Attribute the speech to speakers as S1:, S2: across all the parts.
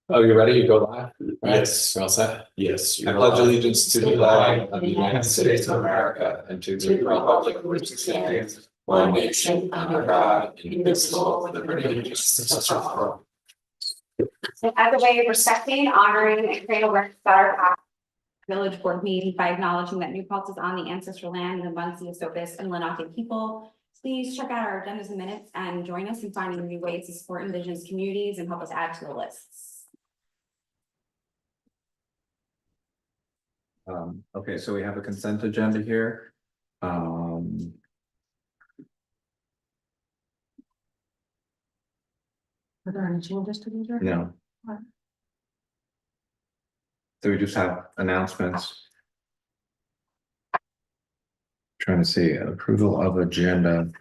S1: Oh, you ready? You go live?
S2: Yes.
S1: We're all set?
S2: Yes.
S1: I pledge allegiance to the flag of the United States of America and to the republic for which it stands, one nation under God, indivisible, with liberty and justice for all.
S3: So as a way of respecting, honoring, and creating works that are past, village board meeting by acknowledging that New Paltz is on the ancestral land of the Munsee, Esopus, and Lenape people. Please check out our agendas and minutes and join us in finding new ways to support Indigenous communities and help us add to the lists.
S2: Okay, so we have a consent agenda here.
S4: Are there any changes to these?
S2: No. So we just have announcements. Trying to see approval of agenda.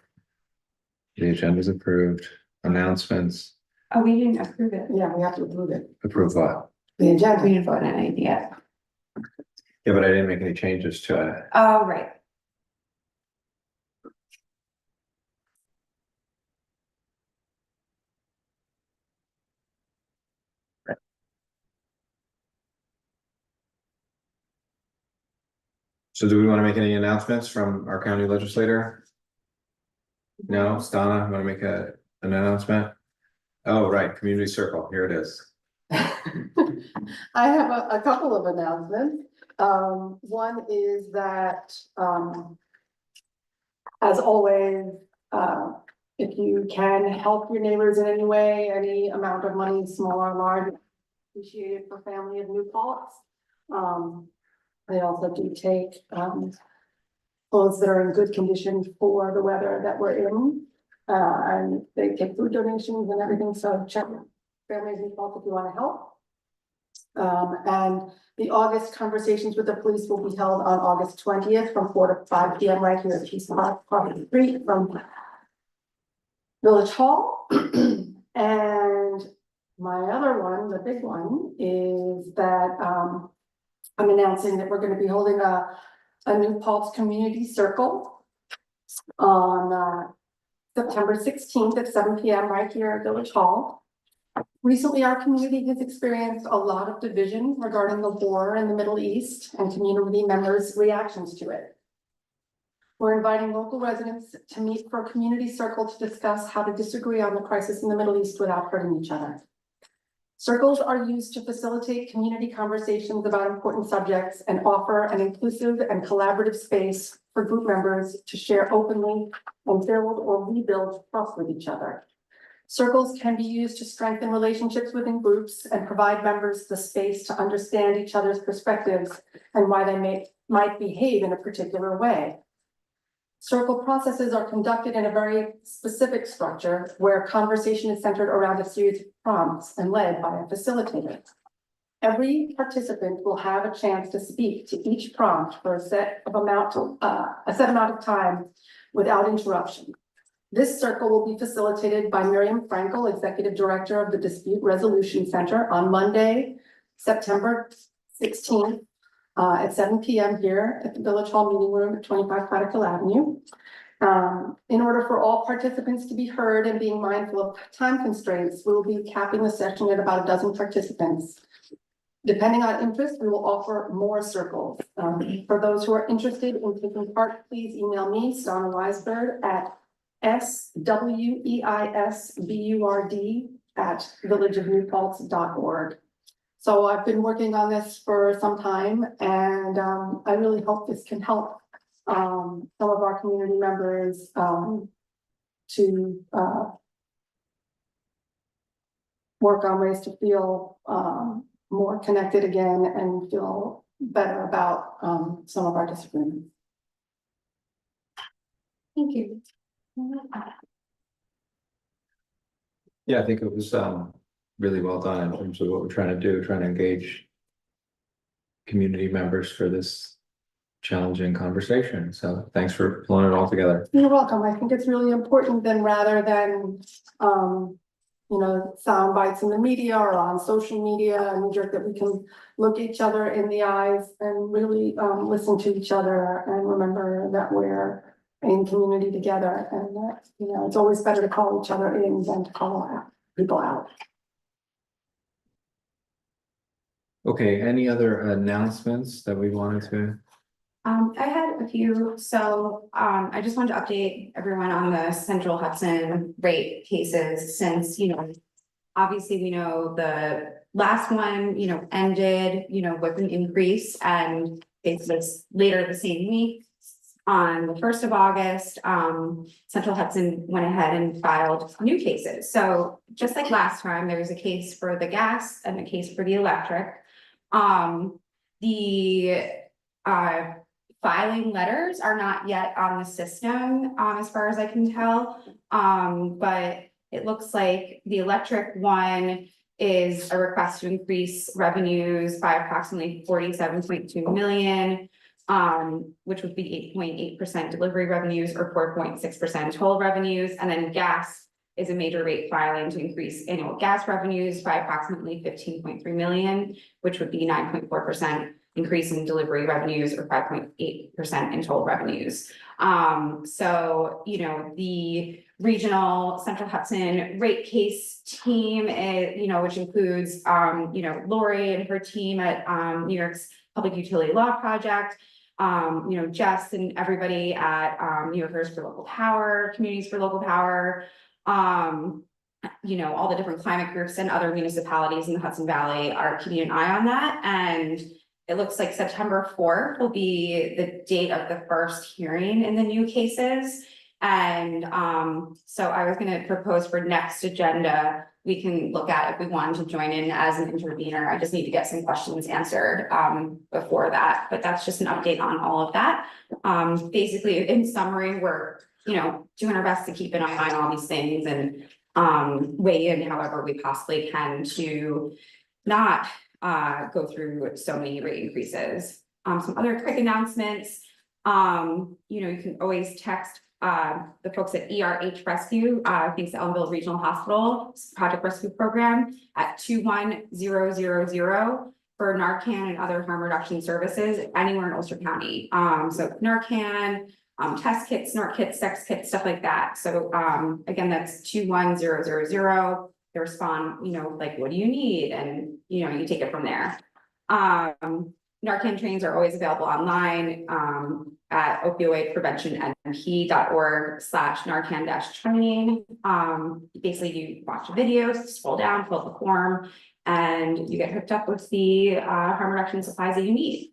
S2: The agenda is approved. Announcements.
S3: Oh, we didn't approve it.
S4: Yeah, we have to approve it.
S2: Approve what?
S4: The
S3: We
S4: agenda.
S3: didn't vote on anything yet.
S2: Yeah, but I didn't make any changes to it.
S3: Oh, right.
S2: So do we want to make any announcements from our county legislator? No, Donna, want to make an announcement? Oh, right, community circle, here it is.
S4: I have a couple of announcements. One is that, as always, if you can help your neighbors in any way, any amount of money, small or large, appreciated for family of New Paltz. They also do take, clothes that are in good condition for the weather that we're in. And they take food donations and everything, so check families New Paltz if you want to help. And the August conversations with the police will be held on August 20th from 4 to 5 p.m. right here at Peace Park, Property Street from Village Hall. And my other one, the big one, is that I'm announcing that we're going to be holding a New Paltz Community Circle on September 16th at 7 p.m. right here at Village Hall. Recently, our community has experienced a lot of division regarding the war in the Middle East and community members' reactions to it. We're inviting local residents to meet for a community circle to discuss how to disagree on the crisis in the Middle East without hurting each other. Circles are used to facilitate community conversations about important subjects and offer an inclusive and collaborative space for group members to share openly and build or rebuild trust with each other. Circles can be used to strengthen relationships within groups and provide members the space to understand each other's perspectives and why they might behave in a particular way. Circle processes are conducted in a very specific structure where conversation is centered around a series of prompts and led by a facilitator. Every participant will have a chance to speak to each prompt for a set amount of time without interruption. This circle will be facilitated by Miriam Frankel, Executive Director of the Dispute Resolution Center, on Monday, September 16th at 7 p.m. here at the Village Hall Meeting Room at 25 Clatterkill Avenue. In order for all participants to be heard and being mindful of time constraints, we will be capping the session at about a dozen participants. Depending on interest, we will offer more circles. For those who are interested in taking part, please email me, Donna Weisberg, at SWEISBURD@villageofnewpaltz.org. So I've been working on this for some time, and I really hope this can help some of our community members to work on ways to feel more connected again and feel better about some of our disagreements.
S3: Thank you.
S2: Yeah, I think it was really well done in terms of what we're trying to do, trying to engage community members for this challenging conversation. So thanks for pulling it all together.
S4: You're welcome. I think it's really important then rather than sound bites in the media or on social media, and that we can look each other in the eyes and really listen to each other and remember that we're in community together, and that it's always better to call each other in than to call people out.
S2: Okay, any other announcements that we wanted to?
S3: I had a few, so, I just wanted to update everyone on the Central Hudson rate cases since, obviously, we know the last one, ended, with an increase and it's this later the same week. On the 1st of August, Central Hudson went ahead and filed new cases. So just like last time, there was a case for the gas and a case for the electric. The filing letters are not yet on the system, as far as I can tell. But it looks like the electric one is a request to increase revenues by approximately 47.2 million. Which would be 8.8% delivery revenues or 4.6% toll revenues, and then gas is a major rate filing to increase annual gas revenues by approximately 15.3 million, which would be 9.4% increase in delivery revenues or 5.8% in toll revenues. So, the regional Central Hudson rate case team, which includes, Lori and her team at New York's Public Utility Law Project, Jess and everybody at New Yorkers for Local Power, Communities for Local Power, all the different climate groups and other municipalities in the Hudson Valley are keeping an eye on that. And it looks like September 4th will be the date of the first hearing in the new cases. And so I was going to propose for next agenda, we can look at if we wanted to join in as an intervener. I just need to get some questions answered before that, but that's just an update on all of that. Basically, in summary, we're doing our best to keep an eye on all these things and weigh in however we possibly can to not go through so many rate increases. Some other quick announcements. You can always text the folks at ERH Rescue, thanks to Ellenville Regional Hospital Project Rescue Program at 21000 for Narcan and other harm reduction services anywhere in Ulster County. So Narcan, test kits, snort kits, sex kits, stuff like that. So again, that's 21000. They respond, like, what do you need? And you take it from there. Narcan trainings are always available online at opioidpreventionnp.org/Narcan-training. Basically, you watch a video, scroll down, fill out the form, and you get hooked up with the harm reduction supplies that you need.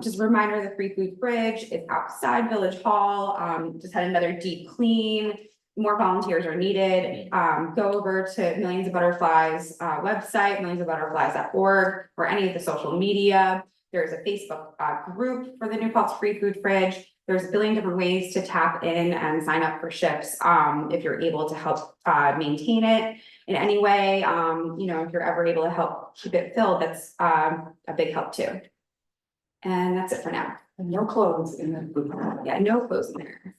S3: Just a reminder, the free food fridge is outside Village Hall. Just had another deep clean. More volunteers are needed. Go over to Millions of Butterflies website, millionsofbutterflies.org, or any of the social media. There's a Facebook group for the New Paltz Free Food Fridge. There's a billion different ways to tap in and sign up for shifts if you're able to help maintain it in any way. If you're ever able to help keep it filled, that's a big help too. And that's it for now.
S4: And no clothes in the.
S3: Yeah, no clothes in there.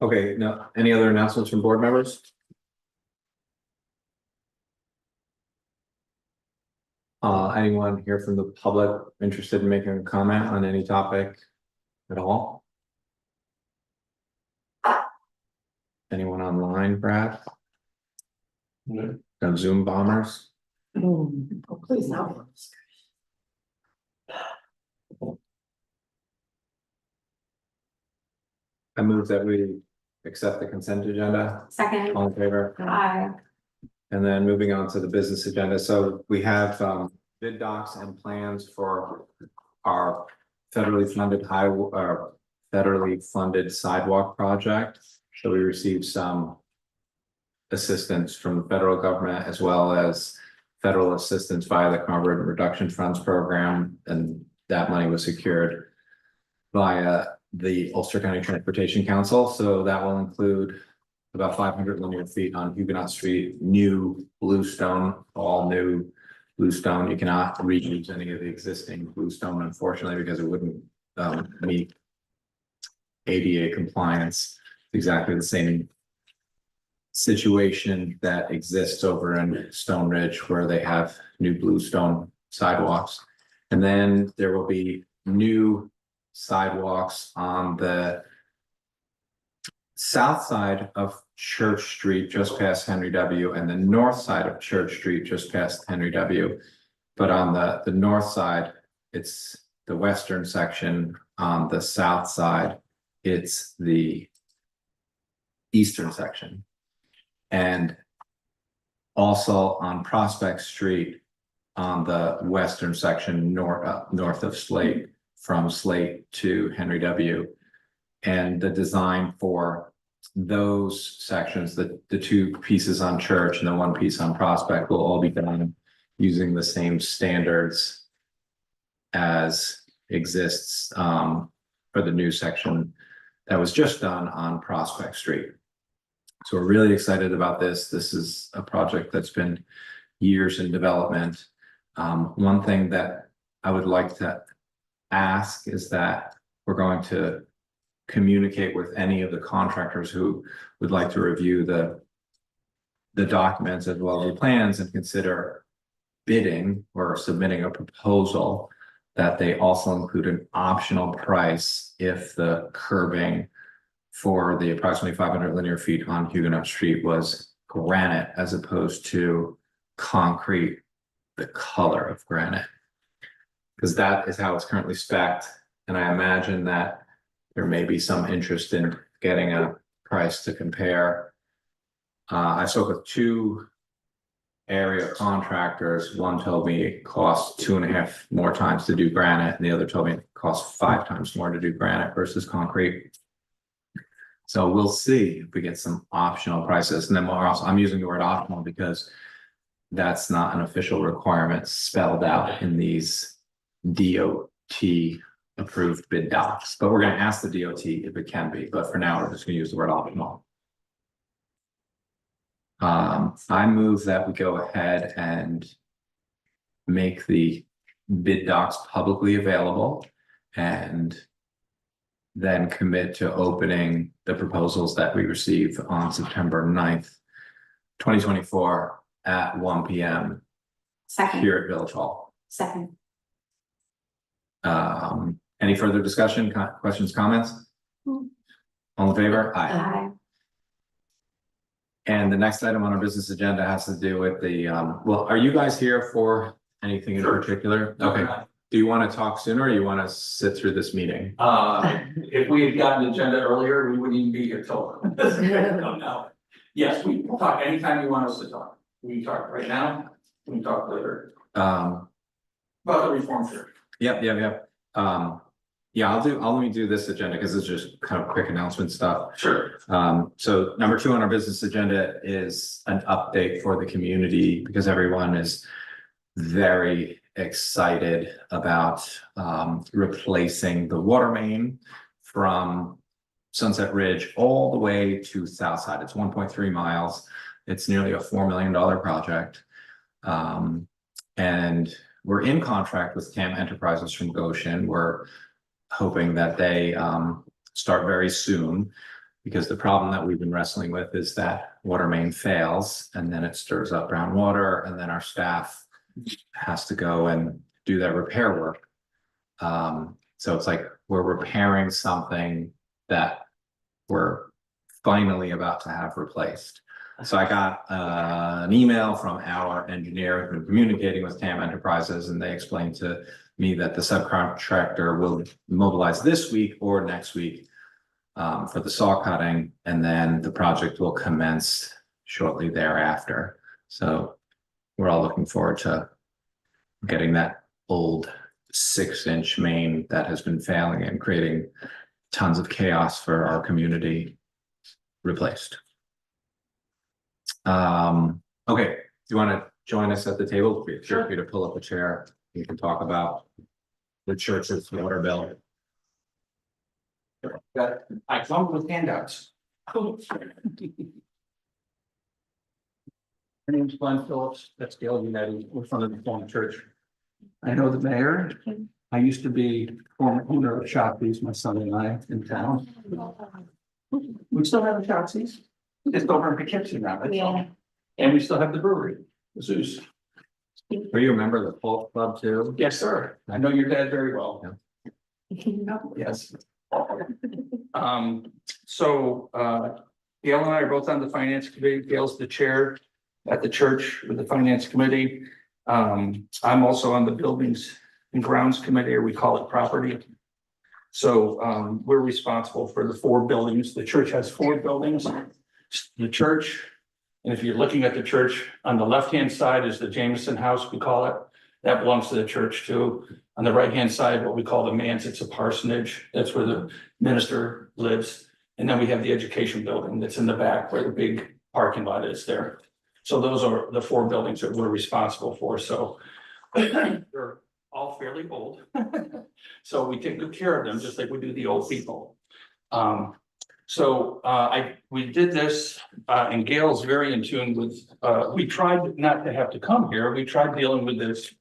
S2: Okay, no, any other announcements from board members? Anyone here from the public interested in making a comment on any topic at all? Anyone online, perhaps?
S1: No.
S2: No Zoom bombers?
S4: Oh, please no.
S2: I move that we accept the consent agenda.
S3: Second.
S2: All in favor?
S3: Aye.
S2: And then moving on to the business agenda. So we have bid docs and plans for our federally funded sidewalk project. So we received some assistance from the federal government as well as federal assistance via the Crime Burden Reduction Funds program, and that money was secured via the Ulster County Transportation Council. So that will include about 500 linear feet on Huguenot Street, new bluestone, all new bluestone. You cannot reuse any of the existing bluestone, unfortunately, because it wouldn't meet ADA compliance. Exactly the same situation that exists over in Stone Ridge where they have new bluestone sidewalks. And then there will be new sidewalks on the south side of Church Street, just past Henry W, and the north side of Church Street, just past Henry W. But on the north side, it's the western section. On the south side, it's the eastern section. And also on Prospect Street, on the western section, north of Slate, from Slate to Henry W. And the design for those sections, the two pieces on Church and the one piece on Prospect, will all be done using the same standards as exists for the new section that was just done on Prospect Street. So we're really excited about this. This is a project that's been years in development. One thing that I would like to ask is that we're going to communicate with any of the contractors who would like to review the documents as well as the plans and consider bidding or submitting a proposal, that they also include an optional price if the curbing for the approximately 500 linear feet on Huguenot Street was granite as opposed to concrete, the color of granite. Because that is how it's currently spec'd, and I imagine that there may be some interest in getting a price to compare. I spoke with two area contractors. One told me it costs 2.5 more times to do granite, and the other told me it costs 5 times more to do granite versus concrete. So we'll see if we get some optional prices. And then we're also, I'm using the word optional because that's not an official requirement spelled out in these DOT approved bid docs, but we're going to ask the DOT if it can be, but for now we're just going to use the word optional. I move that we go ahead and make the bid docs publicly available and then commit to opening the proposals that we receive on September 9th, 2024 at 1 p.m.
S3: Second.
S2: here at Village Hall.
S3: Second.
S2: Any further discussion, questions, comments? All in favor? Aye.
S3: Aye.
S2: And the next item on our business agenda has to do with the, well, are you guys here for anything in particular? Okay. Do you want to talk sooner or you want to sit through this meeting?
S1: If we had gotten the agenda earlier, we wouldn't even be here till. No. Yes, we can talk anytime you want us to talk. We can talk right now, we can talk later. About the reform church.
S2: Yep. Yeah, I'll let me do this agenda because it's just kind of quick announcement stuff.
S1: Sure.
S2: So number 2 on our business agenda is an update for the community because everyone is very excited about replacing the water main from Sunset Ridge all the way to Southside. It's 1.3 miles. It's nearly a $4 million project. And we're in contract with TAM Enterprises from Goshen. We're hoping that they start very soon, because the problem that we've been wrestling with is that water main fails and then it stirs up groundwater, and then our staff has to go and do that repair work. So it's like we're repairing something that we're finally about to have replaced. So I got an email from our engineer who's been communicating with TAM Enterprises, and they explained to me that the subcontractor will mobilize this week or next week for the saw cutting, and then the project will commence shortly thereafter. So we're all looking forward to getting that old 6-inch main that has been failing and creating tons of chaos for our community replaced. Okay, do you want to join us at the table? Feel free to pull up a chair. We can talk about the church's water bill.
S1: I come with handouts. My name's Glenn Phillips, that's Gail United, we're from the Reformed Church. I know the mayor, I used to be former owner of Shoppies, my son and I, in town. We still have the Shoppies, just over in Poughkeepsie now, that's all. And we still have the brewery, the Zeus.
S2: Are you a member of the Folk Club too?
S1: Yes, sir, I know your dad very well. Yes. So, Gail and I are both on the finance committee. Gail's the chair at the church with the finance committee. I'm also on the buildings and grounds committee, or we call it property. So, we're responsible for the 4 buildings. The church has 4 buildings. The church, and if you're looking at the church, on the left-hand side is the Jameson House, we call it. That belongs to the church too. On the right-hand side, what we call the manse, it's a parsonage. That's where the minister lives. And then we have the education building that's in the back where the big parking lot is there. So those are the 4 buildings that we're responsible for. So they're all fairly old. So we take good care of them, just like we do the old people. We did this, and Gail's very in tune with, we tried not to have to come here. We tried dealing with this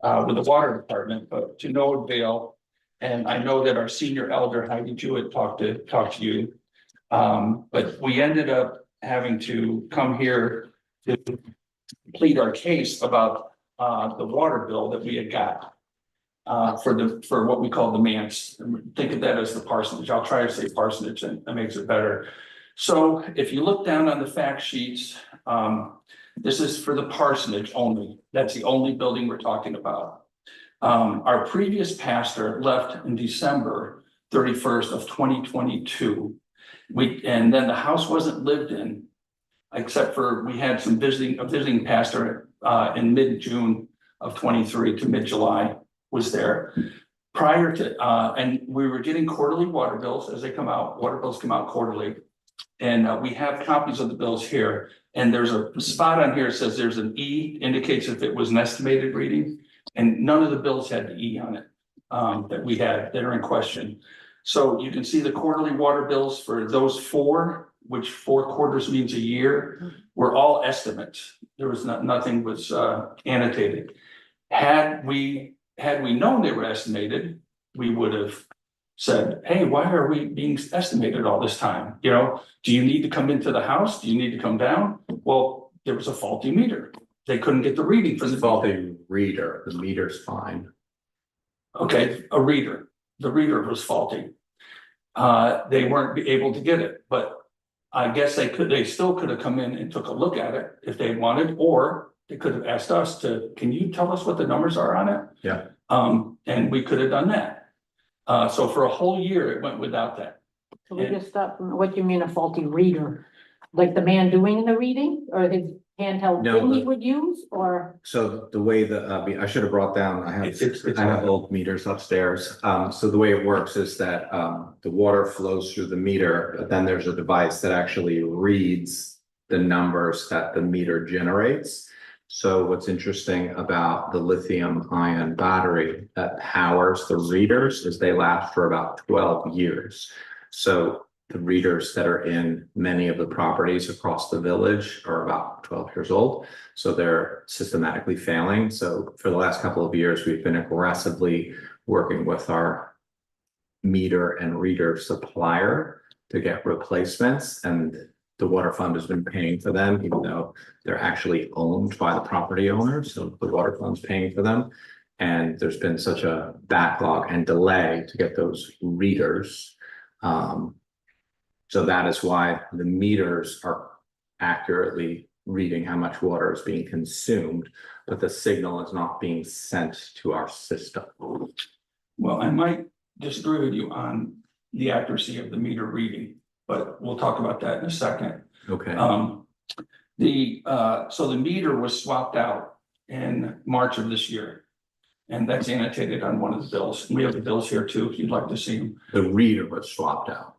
S1: with the water department, but to no avail. And I know that our senior elder, Heidi Jewett, talked to you. But we ended up having to come here to plead our case about the water bill that we had got. For what we call the manse. Think of that as the parsonage. I'll try to say parsonage, and that makes it better. So if you look down on the fact sheets, this is for the parsonage only. That's the only building we're talking about. Our previous pastor left in December 31st of 2022. And then the house wasn't lived in, except for we had a visiting pastor in mid-June of 23 to mid-July was there. Prior to, and we were getting quarterly water bills as they come out. Water bills come out quarterly. And we have copies of the bills here. And there's a spot on here that says there's an E, indicates if it was an estimated reading. And none of the bills had the E on it that we had that are in question. So you can see the quarterly water bills for those 4, which 4 quarters means a year, were all estimates. There was nothing was annotated. Had we known they were estimated, we would have said, hey, why are we being estimated all this time? You know, do you need to come into the house? Do you need to come down? Well, there was a faulty meter. They couldn't get the reading for the
S2: Faulty reader, the meter's fine.
S1: Okay, a reader. The reader was faulty. They weren't able to get it, but I guess they still could have come in and took a look at it if they wanted, or they could have asked us to, can you tell us what the numbers are on it?
S2: Yeah.
S1: And we could have done that. So for a whole year, it went without that.
S5: So we just stop, what do you mean a faulty reader? Like the man doing the reading or his handheld
S2: No,
S5: thing he would use or?
S2: So the way that, I should have brought down, I
S1: It's
S2: have old meters upstairs. So the way it works is that, the water flows through the meter, but then there's a device that actually reads the numbers that the meter generates. So what's interesting about the lithium ion battery that powers the readers is they last for about 12 years. So the readers that are in many of the properties across the village are about 12 years old. So they're systematically failing. So for the last couple of years, we've been aggressively working with our meter and reader supplier to get replacements, and the water fund has been paying for them, even though they're actually owned by the property owner. So the water fund's paying for them. And there's been such a backlog and delay to get those readers. So that is why the meters are accurately reading how much water is being consumed, but the signal is not being sent to our system.
S1: Well, I might disagree with you on the accuracy of the meter reading, but we'll talk about that in a second.
S2: Okay.
S1: So the meter was swapped out in March of this year. And that's annotated on one of the bills. We have the bills here too, if you'd like to see them.
S2: The reader was swapped out.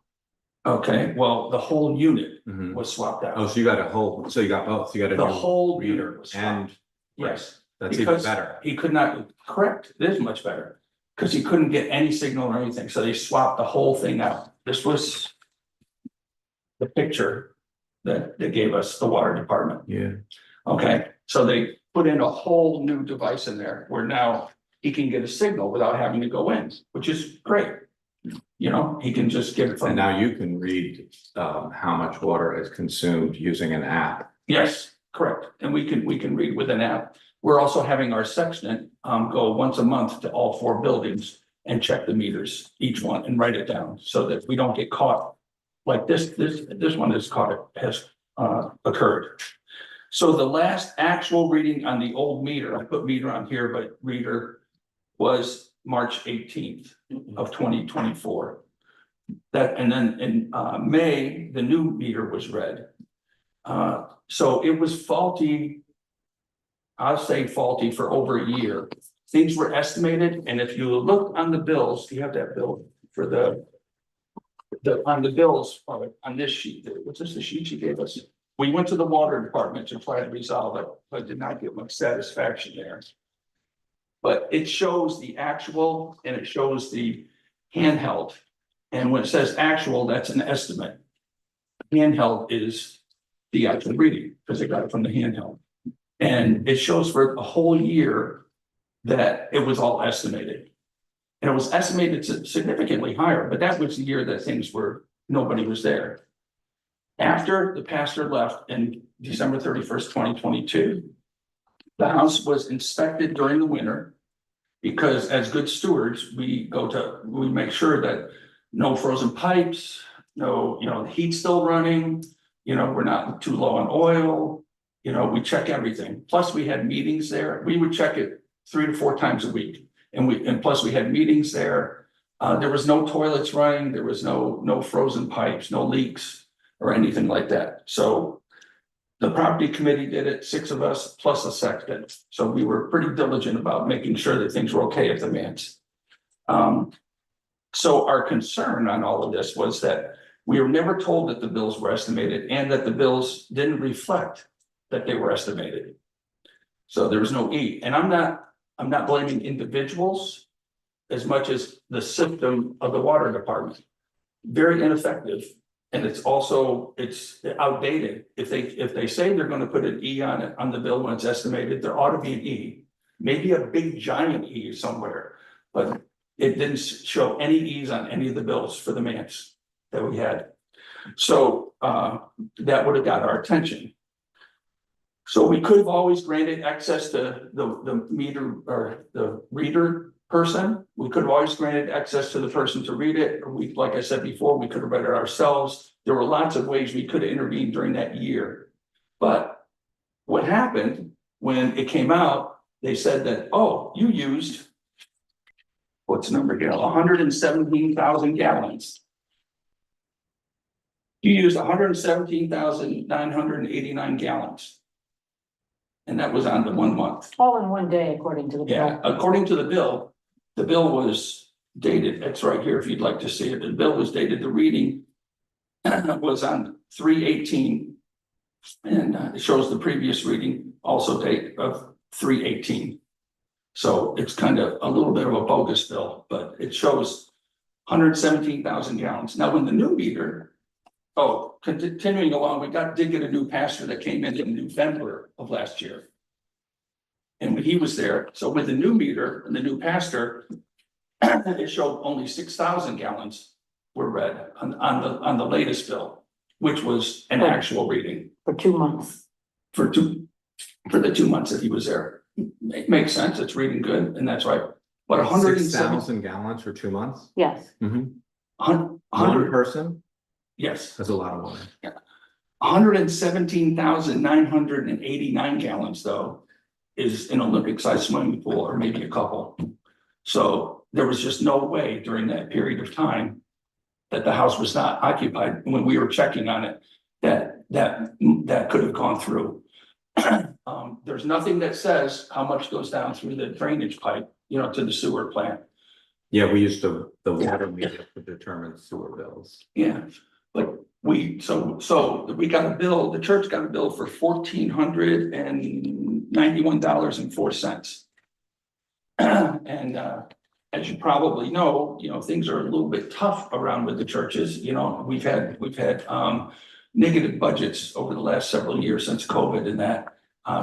S1: Okay, well, the whole unit
S2: Mhm.
S1: was swapped out.
S2: Oh, so you got a whole, so you got both, you got a
S1: The
S2: new
S1: whole
S2: reader
S1: unit was
S2: and,
S1: swapped. Yes,
S2: that's even
S1: because
S2: better.
S1: he could not, correct, it is much better. Because he couldn't get any signal or anything, so they swapped the whole thing out. This was the picture that they gave us, the water department.
S2: Yeah.
S1: Okay, so they put in a whole new device in there where now he can get a signal without having to go in, which is great. You know, he can just get it
S2: And
S1: from.
S2: now you can read how much water is consumed using an app.
S1: Yes, correct. And we can read with an app. We're also having our sextant go once a month to all 4 buildings and check the meters, each one, and write it down so that we don't get caught like this one has occurred. So the last actual reading on the old meter, I put meter on here, but reader was March 18th of 2024. That, and then in May, the new meter was read. So it was faulty. I'll say faulty for over a year. Things were estimated, and if you look on the bills, you have that bill for on the bills on this sheet. Was this the sheet she gave us? We went to the water department to try to resolve it, but did not get much satisfaction there. But it shows the actual and it shows the handheld. And when it says actual, that's an estimate. Handheld is the actual reading because they got it from the handheld. And it shows for a whole year that it was all estimated. And it was estimated significantly higher, but that was the year that nobody was there. After the pastor left in December 31st, 2022, the house was inspected during the winter because as good stewards, we make sure that no frozen pipes, no, the heat's still running, we're not too low on oil, we check everything. Plus we had meetings there. We would check it 3 to 4 times a week. And plus we had meetings there. There was no toilets running. There was no frozen pipes, no leaks or anything like that. So the property committee did it, 6 of us plus a sexton. So we were pretty diligent about making sure that things were okay at the manse. So our concern on all of this was that we were never told that the bills were estimated and that the bills didn't reflect that they were estimated. So there was no E. And I'm not blaming individuals as much as the system of the water department. Very ineffective. And it's outdated. If they say they're going to put an E on it on the bill when it's estimated, there ought to be an E, maybe a big giant E somewhere, but it didn't show any E's on any of the bills for the manse that we had. So that would have got our attention. So we could have always granted access to the meter or the reader person. We could have always granted access to the person to read it. Or like I said before, we could have read it ourselves. There were lots of ways we could have intervened during that year. But what happened when it came out, they said that, oh, you used, what's the number here, 117,000 gallons. You used 117,989 gallons. And that was on the 1 month.
S5: All in one day, according to the bill.
S1: Yeah, according to the bill was dated, it's right here if you'd like to see it. The bill was dated, the reading was on 3/18. And it shows the previous reading also date of 3/18. So it's kind of a little bit of a bogus bill, but it shows 117,000 gallons. Now, when the new meter, continuing along, we did get a new pastor that came in November of last year. And when he was there, so with the new meter and the new pastor, it showed only 6,000 gallons were read on the latest bill, which was an actual reading.
S5: For 2 months.
S1: For the 2 months that he was there. It makes sense, it's reading good, and that's right. But
S2: 6,000 gallons for 2 months?
S5: Yes.
S2: One
S1: 100,
S2: person?
S1: yes.
S2: That's a lot of water.
S1: 117,989 gallons, though, is an Olympic-sized swimming pool, or maybe a couple. So there was just no way during that period of time that the house was not occupied when we were checking on it, that could have gone through. There's nothing that says how much goes down through the drainage pipe, to the sewer plant.
S2: Yeah, we used the water meter to determine sewer bills.
S1: Yeah, but we got a bill, the church got a bill for $1,491.04. And as you probably know, things are a little bit tough around with the churches. We've had negative budgets over the last several years since COVID and that.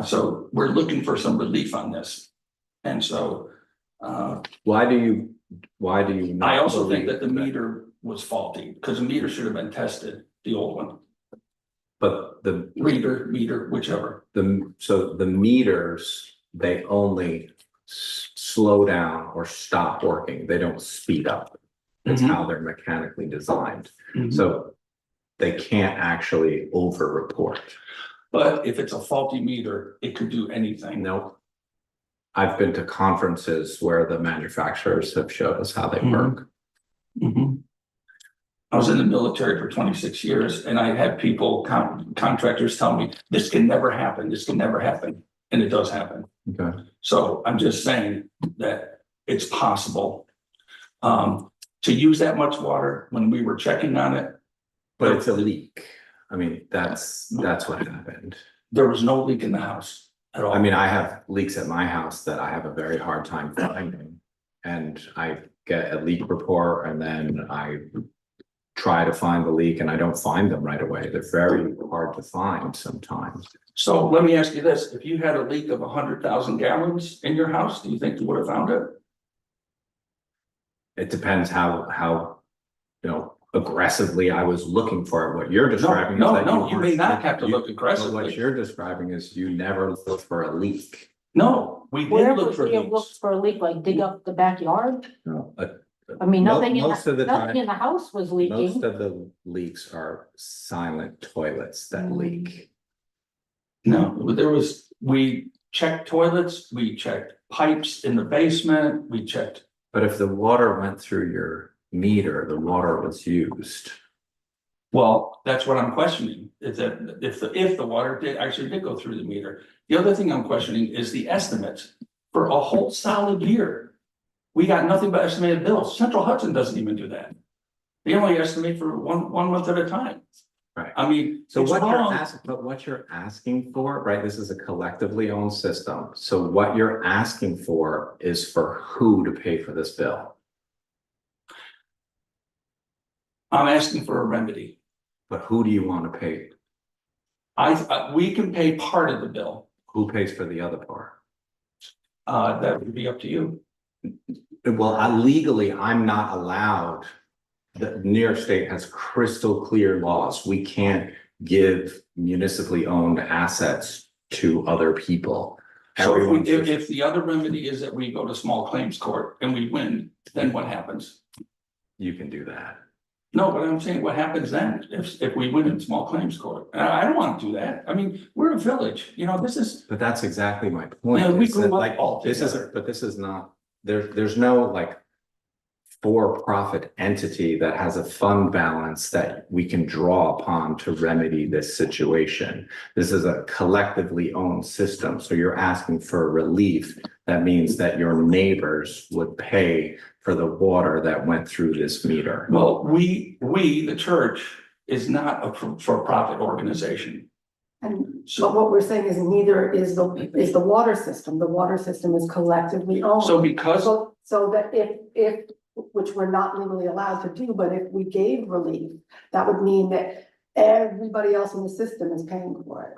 S1: So we're looking for some relief on this. And so
S2: Why do you not
S1: I also think
S2: believe
S1: that the meter was faulty because the meter should have been tested, the old one,
S2: But the
S1: meter, whichever.
S2: so the meters, they only slow down or stop working. They don't speed up. That's
S1: Mhm.
S2: how they're mechanically designed.
S1: Mhm.
S2: So they can't actually over-report.
S1: But if it's a faulty meter, it could do anything.
S2: Nope. I've been to conferences where the manufacturers have showed us how they
S1: Mhm.
S2: work.
S1: Mhm. I was in the military for 26 years and I had people, contractors tell me, this can never happen, this can never happen, and it does happen.
S2: Okay.
S1: So I'm just saying that it's possible. To use that much water when we were checking on it,
S2: But it's a leak. I mean, that's what happened.
S1: there was no leak in the house at all.
S2: I mean, I have leaks at my house that I have a very hard time finding. And I get a leak report and then I try to find the leak and I don't find them right away. They're very hard to find sometimes.
S1: So let me ask you this, if you had a leak of 100,000 gallons in your house, do you think you would have found it?
S2: It depends how, aggressively I was looking for it. What you're describing. is that
S1: No, you may
S2: weren't-
S1: not have to look
S2: But
S1: aggressively.
S2: what you're describing is you never look for a leak.
S1: No, we
S5: Where
S1: did look
S5: would
S1: for
S5: we have looked
S1: leaks.
S5: for a leak, like dig up the backyard?
S2: No,
S5: I mean, nothing
S2: most of the
S5: nothing
S2: time,
S5: in the house was
S2: most
S5: leaking.
S2: of the leaks are silent toilets that leak.
S1: No, we checked toilets, we checked pipes in the basement, we checked.
S2: But if the water went through your meter, the water was used.
S1: Well, that's what I'm questioning, is that if the water actually did go through the meter. The other thing I'm questioning is the estimates for a whole solid year. We got nothing but estimated bills. Central Hudson doesn't even do that. They only estimate for one month at a time.
S2: Right.
S1: I mean,
S2: So
S1: it's
S2: what
S1: wrong.
S2: what you're asking for, right? This is a collectively owned system. So what you're asking for is for who to pay for this bill?
S1: I'm asking for a remedy.
S2: But who do you want to pay?
S1: We can pay part of the bill.
S2: Who pays for the other part?
S1: That would be up to you.
S2: Well, legally, I'm not allowed. The New York State has crystal clear laws. We can't give municipally owned assets to other people.
S1: So
S2: Everyone's just-
S1: if the other remedy is that we go to small claims court and we win, then what happens?
S2: You can do that.
S1: No, but I'm saying what happens then if we win in small claims court? I don't want to do that. I mean, we're a village, this is,
S2: But that's exactly my point.
S1: Yeah, we
S2: is
S1: grew
S2: that,
S1: up
S2: like,
S1: all
S2: this is,
S1: together.
S2: but this is not, there's no like for-profit entity that has a fund balance that we can draw upon to remedy this situation. This is a collectively owned system. So you're asking for relief. That means that your neighbors would pay for the water that went through this meter.
S1: well, we, the church is not a for-profit organization.
S4: But what we're saying is neither is the water system. The water system is collectively owned.
S1: So because,
S4: So that if, which we're not legally allowed to do, but if we gave relief, that would mean that everybody else in the system is paying for it.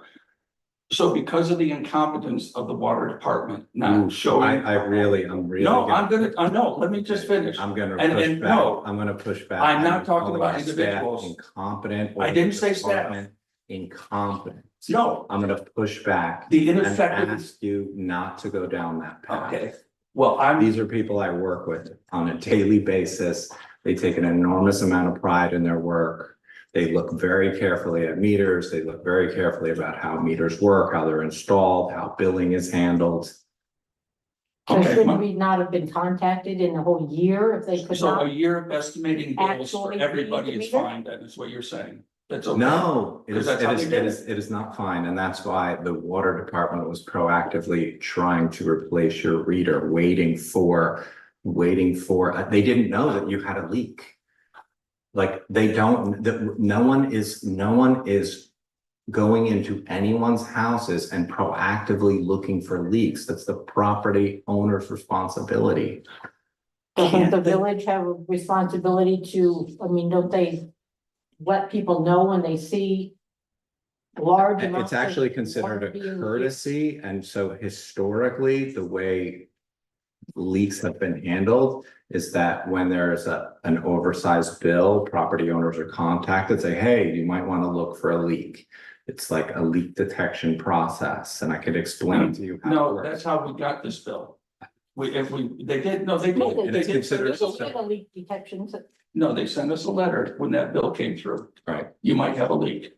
S1: so because of the incompetence of the water department not showing.
S2: I'm really.
S1: No, let me just finish.
S2: I'm gonna
S1: And-
S2: push
S1: and
S2: back.
S1: no,
S2: I'm gonna push back.
S1: I'm not
S2: on
S1: talking
S2: calling
S1: about
S2: our staff
S1: individuals.
S2: Incompetent. or
S1: I didn't say
S2: the
S1: staff.
S2: department Incompetent.
S1: No,
S2: I'm gonna push back
S1: the
S2: and
S1: ineffective,
S2: ask you not to go down that path.
S1: okay, well,
S2: These are people I work with on a daily basis. They take an enormous amount of pride in their work. They look very carefully at meters. They look very carefully about how meters work, how they're installed, how billing is handled.
S5: So
S1: Okay,
S5: should we not have been contacted in the whole year if they could
S1: so a
S5: not?
S1: year of estimating bills for
S5: Actually
S1: everybody
S5: read the
S1: is
S5: meter?
S1: fine, then is what you're saying. That's okay.
S2: No, it
S1: 'Cause
S2: is,
S1: that's
S2: it
S1: how
S2: is,
S1: they
S2: it
S1: did
S2: is, it is not fine, and that's why the water department was proactively trying to replace your reader, waiting for, they didn't know that you had a leak. Like, they don't, no one is going into anyone's houses and proactively looking for leaks. That's the property owner's responsibility.
S5: Doesn't the village have a responsibility don't they let people know when they see large amounts?
S2: It's actually
S5: of
S2: considered
S5: water
S2: a
S5: being
S2: courtesy, and so historically, the way leaks have been handled is that when there's an oversized bill, property owners are contacted, say, hey, you might want to look for a leak. It's like a leak detection process, and I could explain to you how it
S1: No,
S2: works.
S1: that's how we got this bill. they did, no, they
S5: No,
S1: did.
S2: And it's
S1: They did send
S2: considered
S1: us a
S5: We have a leak detection,
S1: No, they sent us a letter when that bill came through.
S2: Right,
S1: You might have a leak.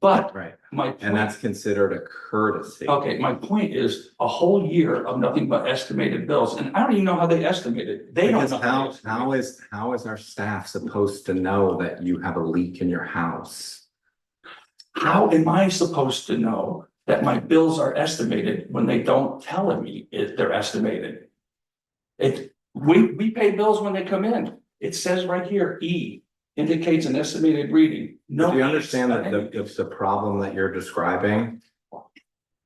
S1: But
S2: right.
S1: my
S2: And that's
S1: point,
S2: considered a courtesy.
S1: okay, my point is a whole year of nothing but estimated bills, and I don't even know how they estimate it. They don't
S2: Because
S1: know.
S2: how is our staff supposed to know that you have a leak in your house?
S1: How am I supposed to know that my bills are estimated when they don't tell me if they're estimated? We pay bills when they come in. It says right here, E indicates an estimated reading.
S2: Do you
S1: No.
S2: understand that the problem that you're describing?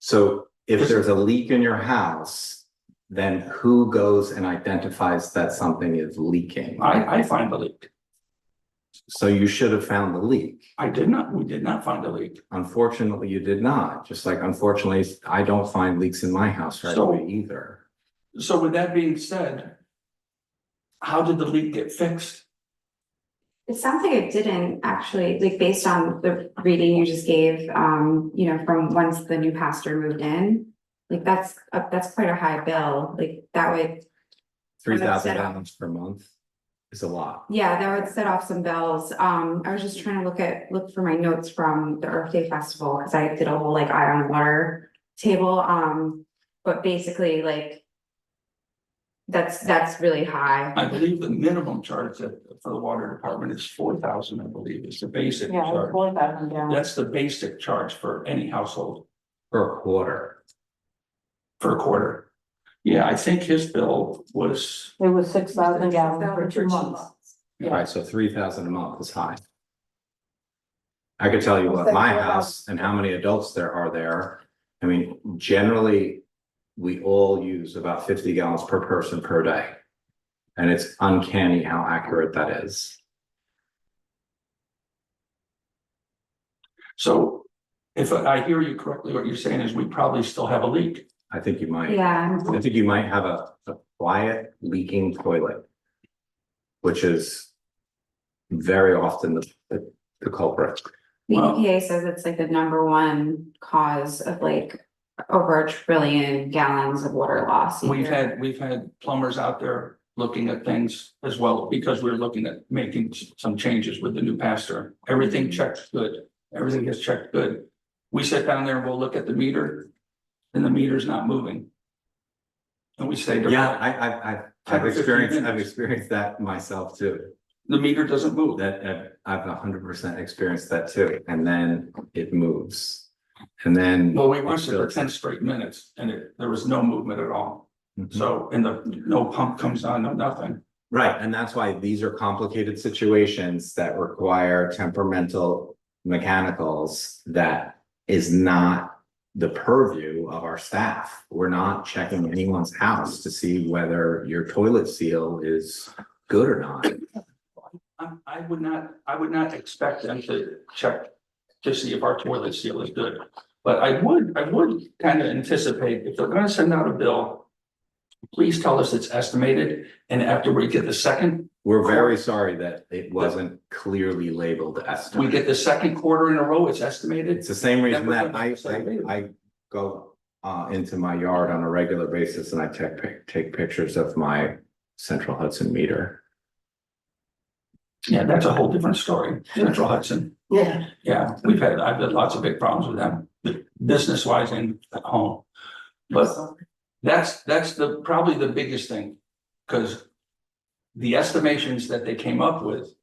S2: So if there's a leak in your house, then who goes and identifies that something is leaking?
S1: I find the leak.
S2: So you should have found the leak.
S1: We did not find a leak.
S2: Unfortunately, you did not. Just like unfortunately, I don't find leaks in my house right
S1: So-
S2: away either.
S1: So with that being said, how did the leak get fixed?
S3: It sounds like it didn't actually, like based on the reading you just gave, you know, from once the new pastor moved in. Like that's quite a high bill, like that would,
S2: 3,000 gallons per month is a lot.
S3: yeah, that would set off some bells. I was just trying to look for my notes from the Earth Day Festival, cause I did a whole like eye on water table, but basically like. That's really high.
S1: I believe the minimum charge for the water department is 4,000, I believe, is the basic
S5: yeah,
S1: charge.
S5: 4,000 gallons.
S1: That's the basic charge for any household
S2: Per quarter.
S1: for a quarter. Yeah, I think his bill was,
S5: It was 6,000 gallons for 2 months. Yeah.
S2: Right, so 3,000 a month is high. I could tell you what my house and how many adults there are there. I mean, generally, we all use about 50 gallons per person per day. And it's uncanny how accurate that is.
S1: so if I hear you correctly, what you're saying is we probably still have a leak.
S2: I think you might.
S3: Yeah,
S2: I think you might have a quiet leaking toilet. Which is very often the culprit.
S3: the
S1: Well-
S3: EPA says it's like the #1 cause of like over 1 trillion gallons of water loss. a
S1: We've
S3: year.
S1: had plumbers out there looking at things as well, because we're looking at making some changes with the new pastor. Everything checked good, everything is checked good. We sit down there and we'll look at the meter, and the meter's not moving. And we say,
S2: Yeah, I've
S1: 10 or 15
S2: experienced
S1: minutes.
S2: that myself too.
S1: The meter doesn't move.
S2: That I've 100% experienced that too, and then it moves. And then.
S1: Well, we watched it for
S2: fills.
S1: 10 straight minutes and there was no movement at all.
S2: Mhm.
S1: So, and no pump comes on, no nothing.
S2: Right, and that's why these are complicated situations that require temperamental mechanicals that is not the purview of our staff. We're not checking anyone's house to see whether your toilet seal is good or not.
S1: I would not expect them to check to see if our toilet seal is good. But I would kind of anticipate if they're gonna send out a bill, please tell us it's estimated, and after we get the second,
S2: We're very sorry that it wasn't clearly labeled
S1: we
S2: estimate.
S1: get the second quarter in a row, it's estimated.
S2: It's the same reason
S1: Then we're
S2: that
S1: gonna
S2: I go into my yard on a regular basis and I take pictures of my Central Hudson meter.
S1: Yeah, that's a whole different story. Central Hudson.
S4: Yeah.
S1: Yeah, I've had lots of big problems with them, business wise and at home. But that's probably the biggest thing, because the estimations that they came up with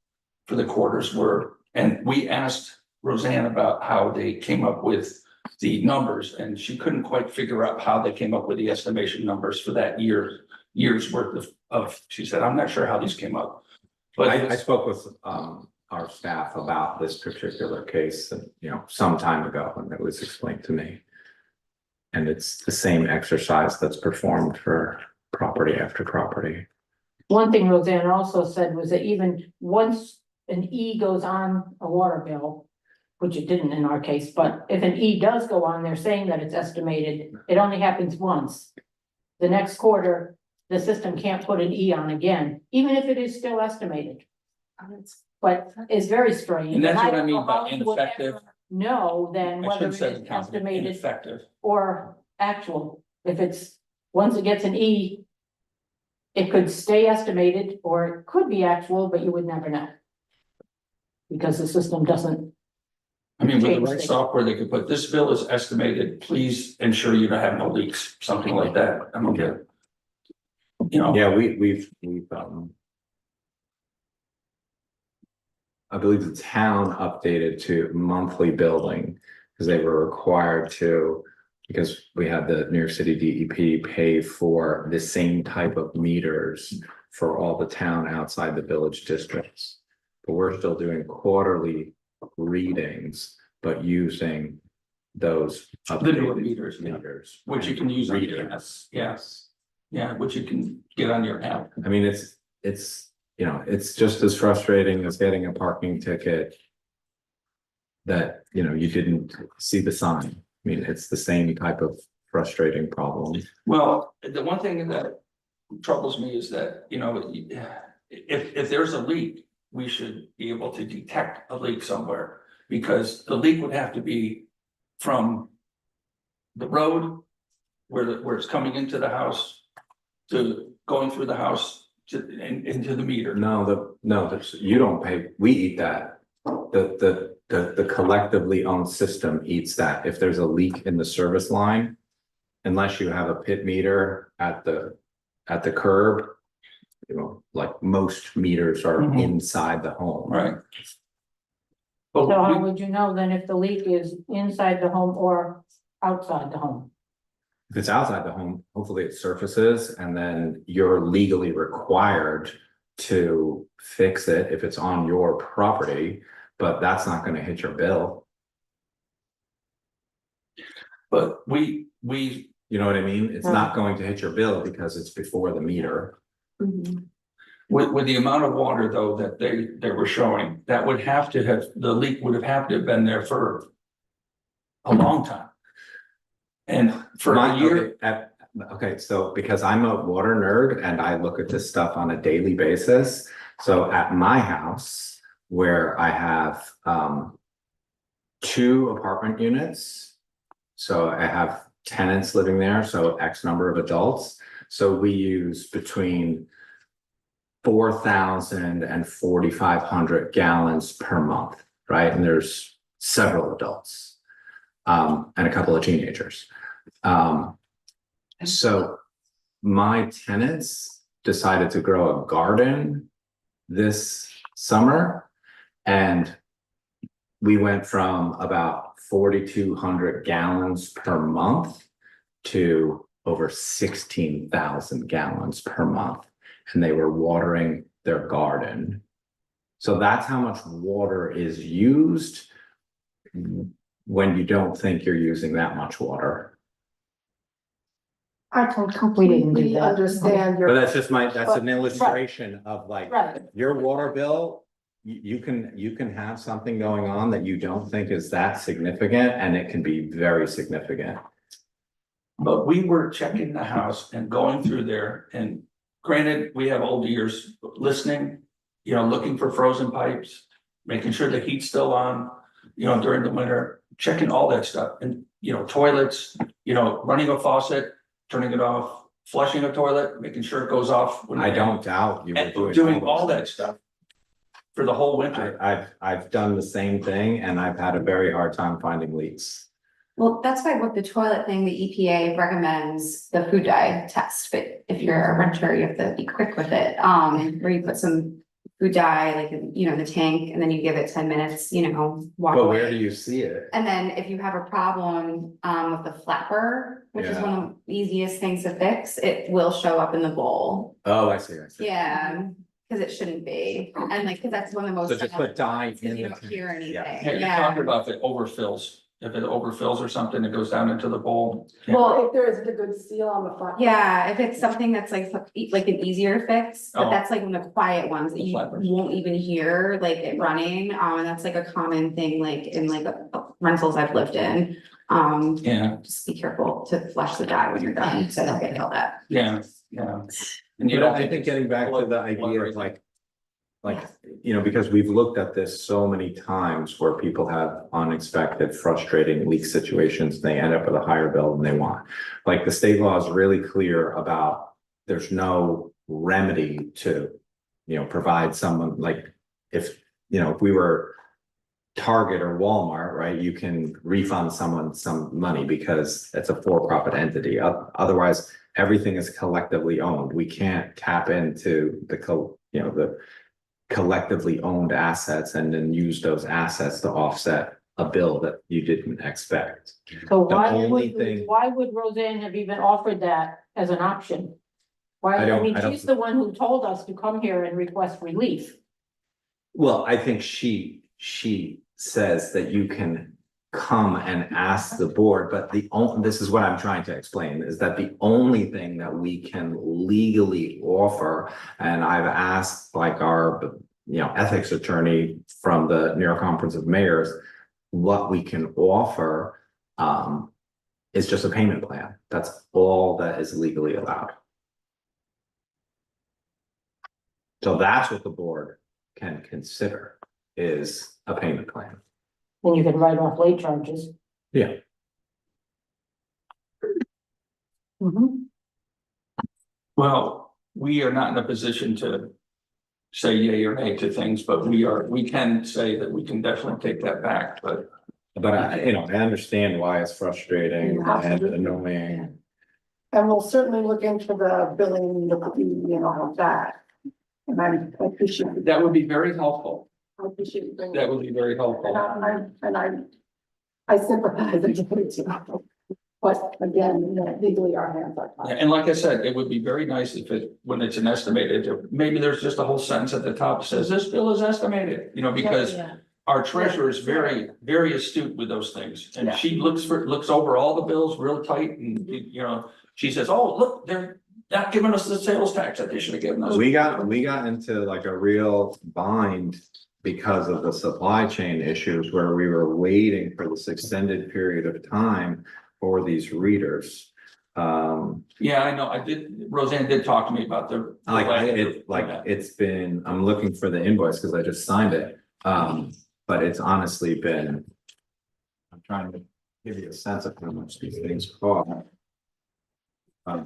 S1: for the quarters were, and we asked Roseanne about how they came up with the numbers, and she couldn't quite figure out how they came up with the estimation numbers for that year's worth of, she said, I'm not sure how these came up. But
S2: I spoke with our staff about this particular case and, some time ago, and it was explained to me. And it's the same exercise that's performed for property after property.
S5: One thing Roseanne also said was that even once an E goes on a water bill, which it didn't in our case, but if an E does go on, they're saying that it's estimated, it only happens once. The next quarter, the system can't put an E on again, even if it is still estimated. But it's very strange.
S1: And that's what I
S5: don't know
S1: mean by
S5: how you would
S1: ineffective.
S5: ever know then
S1: I
S5: whether
S1: shouldn't
S5: it
S1: say
S5: is
S1: accountable,
S5: estimated
S1: ineffective.
S5: or actual. If it's, once it gets an E, it could stay estimated or it could be actual, but you would never know. Because the system doesn't,
S1: I mean, with the
S5: Change
S1: right
S5: things.
S1: software, they could put, this bill is estimated, please ensure you don't have no leaks, something like that. I don't get. You know,
S2: Yeah, we've, I believe the town updated to monthly billing, because they were required to, because we had the New York City DEP pay for the same type of meters for all the town outside the village districts. But we're still doing quarterly readings, but using those
S1: the newer
S2: updated
S1: meters, yeah,
S2: meters.
S1: which you can use on your app.
S2: Readings.
S1: Yes, yeah, which you can get on your app.
S2: I mean, it's, you know, it's just as frustrating as getting a parking ticket. That, you know, you didn't see the sign. I mean, it's the same type of frustrating problem.
S1: Well, the one thing that troubles me is that, you know, if there's a leak, we should be able to detect a leak somewhere. Because the leak would have to be from the road where it's coming into the house to going through the house to into the meter.
S2: No, you don't pay, we eat that. The collectively owned system eats that. If there's a leak in the service line, unless you have a pit meter at the curb, you know, like most meters are
S1: Mhm.
S2: inside the home.
S1: Right.
S5: so how
S1: But
S5: would you know then if the leak is inside the home or outside the home?
S2: If it's outside the home, hopefully it surfaces and then you're legally required to fix it if it's on your property, but that's not gonna hit your bill.
S1: we,
S2: You know what I mean? It's not going to hit your bill because it's before the meter.
S1: with the amount of water though that they were showing, that would have to have, the leak would have had to have been there for a long time. And for a year,
S2: Okay, so because I'm a water nerd and I look at this stuff on a daily basis, so at my house where I have 2 apartment units. So I have tenants living there, so X number of adults, so we use between 4,000 and 4,500 gallons per month, right? And there's several adults and a couple of teenagers. So my tenants decided to grow a garden this summer, and we went from about 4,200 gallons per month to over 16,000 gallons per month, and they were watering their garden. So that's how much water is used when you don't think you're using that much water.
S4: I can
S5: We didn't do
S4: completely
S5: that.
S4: understand
S2: But
S4: your,
S2: that's just that's an illustration of like,
S5: Right,
S2: your water bill, you can have something going on that you don't think is that significant, and it can be very significant.
S1: but we were checking the house and going through there, and granted, we have old ears listening, you know, looking for frozen pipes, making sure the heat's still on, you know, during the winter, checking all that stuff, and, you know, toilets, you know, running a faucet, turning it off, flushing a toilet, making sure it goes off.
S2: I don't doubt you were
S1: And
S2: doing.
S1: doing all that stuff for the whole winter.
S2: I've done the same thing, and I've had a very hard time finding leaks.
S3: Well, that's why with the toilet thing, the EPA recommends the food dye test, but if you're a renter, you have to be quick with it. Where you put some food dye, like, you know, in the tank, and then you give it 10 minutes, you know, walk
S2: But where do
S3: away.
S2: you see it?
S3: And then if you have a problem, with the flapper, which is one of the easiest things to fix, it will show up in the bowl.
S2: Oh, I see.
S3: Yeah, cause it shouldn't be, and like, cause that's one of the most.
S2: So just put dye
S3: Cause
S2: in
S3: you
S2: the.
S3: don't hear anything,
S2: Yeah.
S1: Yeah, you're talking about if it overfills, if it overfills or something, it goes down into the bowl.
S4: well, if there isn't a good seal on the front.
S3: Yeah, if it's something that's like an easier fix, but
S1: Oh.
S3: that's like one of the quiet ones that
S1: The
S3: you
S1: flappers.
S3: won't even hear, like it running, and that's like a common thing, like in like rentals I've lived in.
S1: Yeah,
S3: Just be careful to flush the dye when you're done, so don't get yelled at.
S1: yeah, yeah. And you
S2: But
S1: don't
S2: I think
S1: it's
S2: getting back to the
S1: blood
S2: idea of
S1: racing.
S2: like, you know, because we've looked at this so many times where people have unexpected, frustrating leak situations, they end up with a higher bill than they want. Like the state law is really clear about there's no remedy to, provide someone like, if we were Target or Walmart, right, you can refund someone some money because it's a for-profit entity. Otherwise, everything is collectively owned. We can't tap into the collectively owned assets and then use those assets to offset a bill that you didn't expect.
S5: So
S2: The only thing-
S5: why would Roseanne have even offered that as an option? Why,
S2: I
S5: I
S2: don't-
S5: mean,
S2: I don't-
S5: she's the one who told us to come here and request relief.
S2: Well, I think she says that you can come and ask the board, but this is what I'm trying to explain, is that the only thing that we can legally offer, and I've asked like our, ethics attorney from the New York Conference of Mayors, what we can offer, is just a payment plan. That's all that is legally allowed. So that's what the board can consider, is a payment plan.
S5: And you can write off late charges.
S2: Yeah.
S5: Mhm.
S1: Well, we are not in a position to say yay or nay to things, but we can say that we can definitely take that back, but.
S2: But I understand why it's frustrating and
S4: Absolutely.
S2: annoying.
S4: And we'll certainly look into the billing, of that. And I appreciate,
S1: That would be very helpful.
S4: I appreciate you bringing
S1: That would be very
S4: And
S1: helpful.
S4: I sympathize, I do too. But again, legally our hands are tied.
S1: And like I said, it would be very nice if when it's an estimated, maybe there's just a whole sentence at the top that says this bill is estimated, because our treasurer is very, very astute with those things. And
S4: Yeah.
S1: she looks over all the bills real tight and, she says, oh, look, they're not giving us the sales tax that they should have given us.
S2: We got into like a real bind because of the supply chain issues where we were waiting for this extended period of time for these readers.
S1: Yeah, I know. Roseanne did talk to me about the.
S2: It's been, I'm looking for the invoice because I just signed it. But it's honestly been, I'm trying to give you a sense of how much these things cost.
S3: Oh,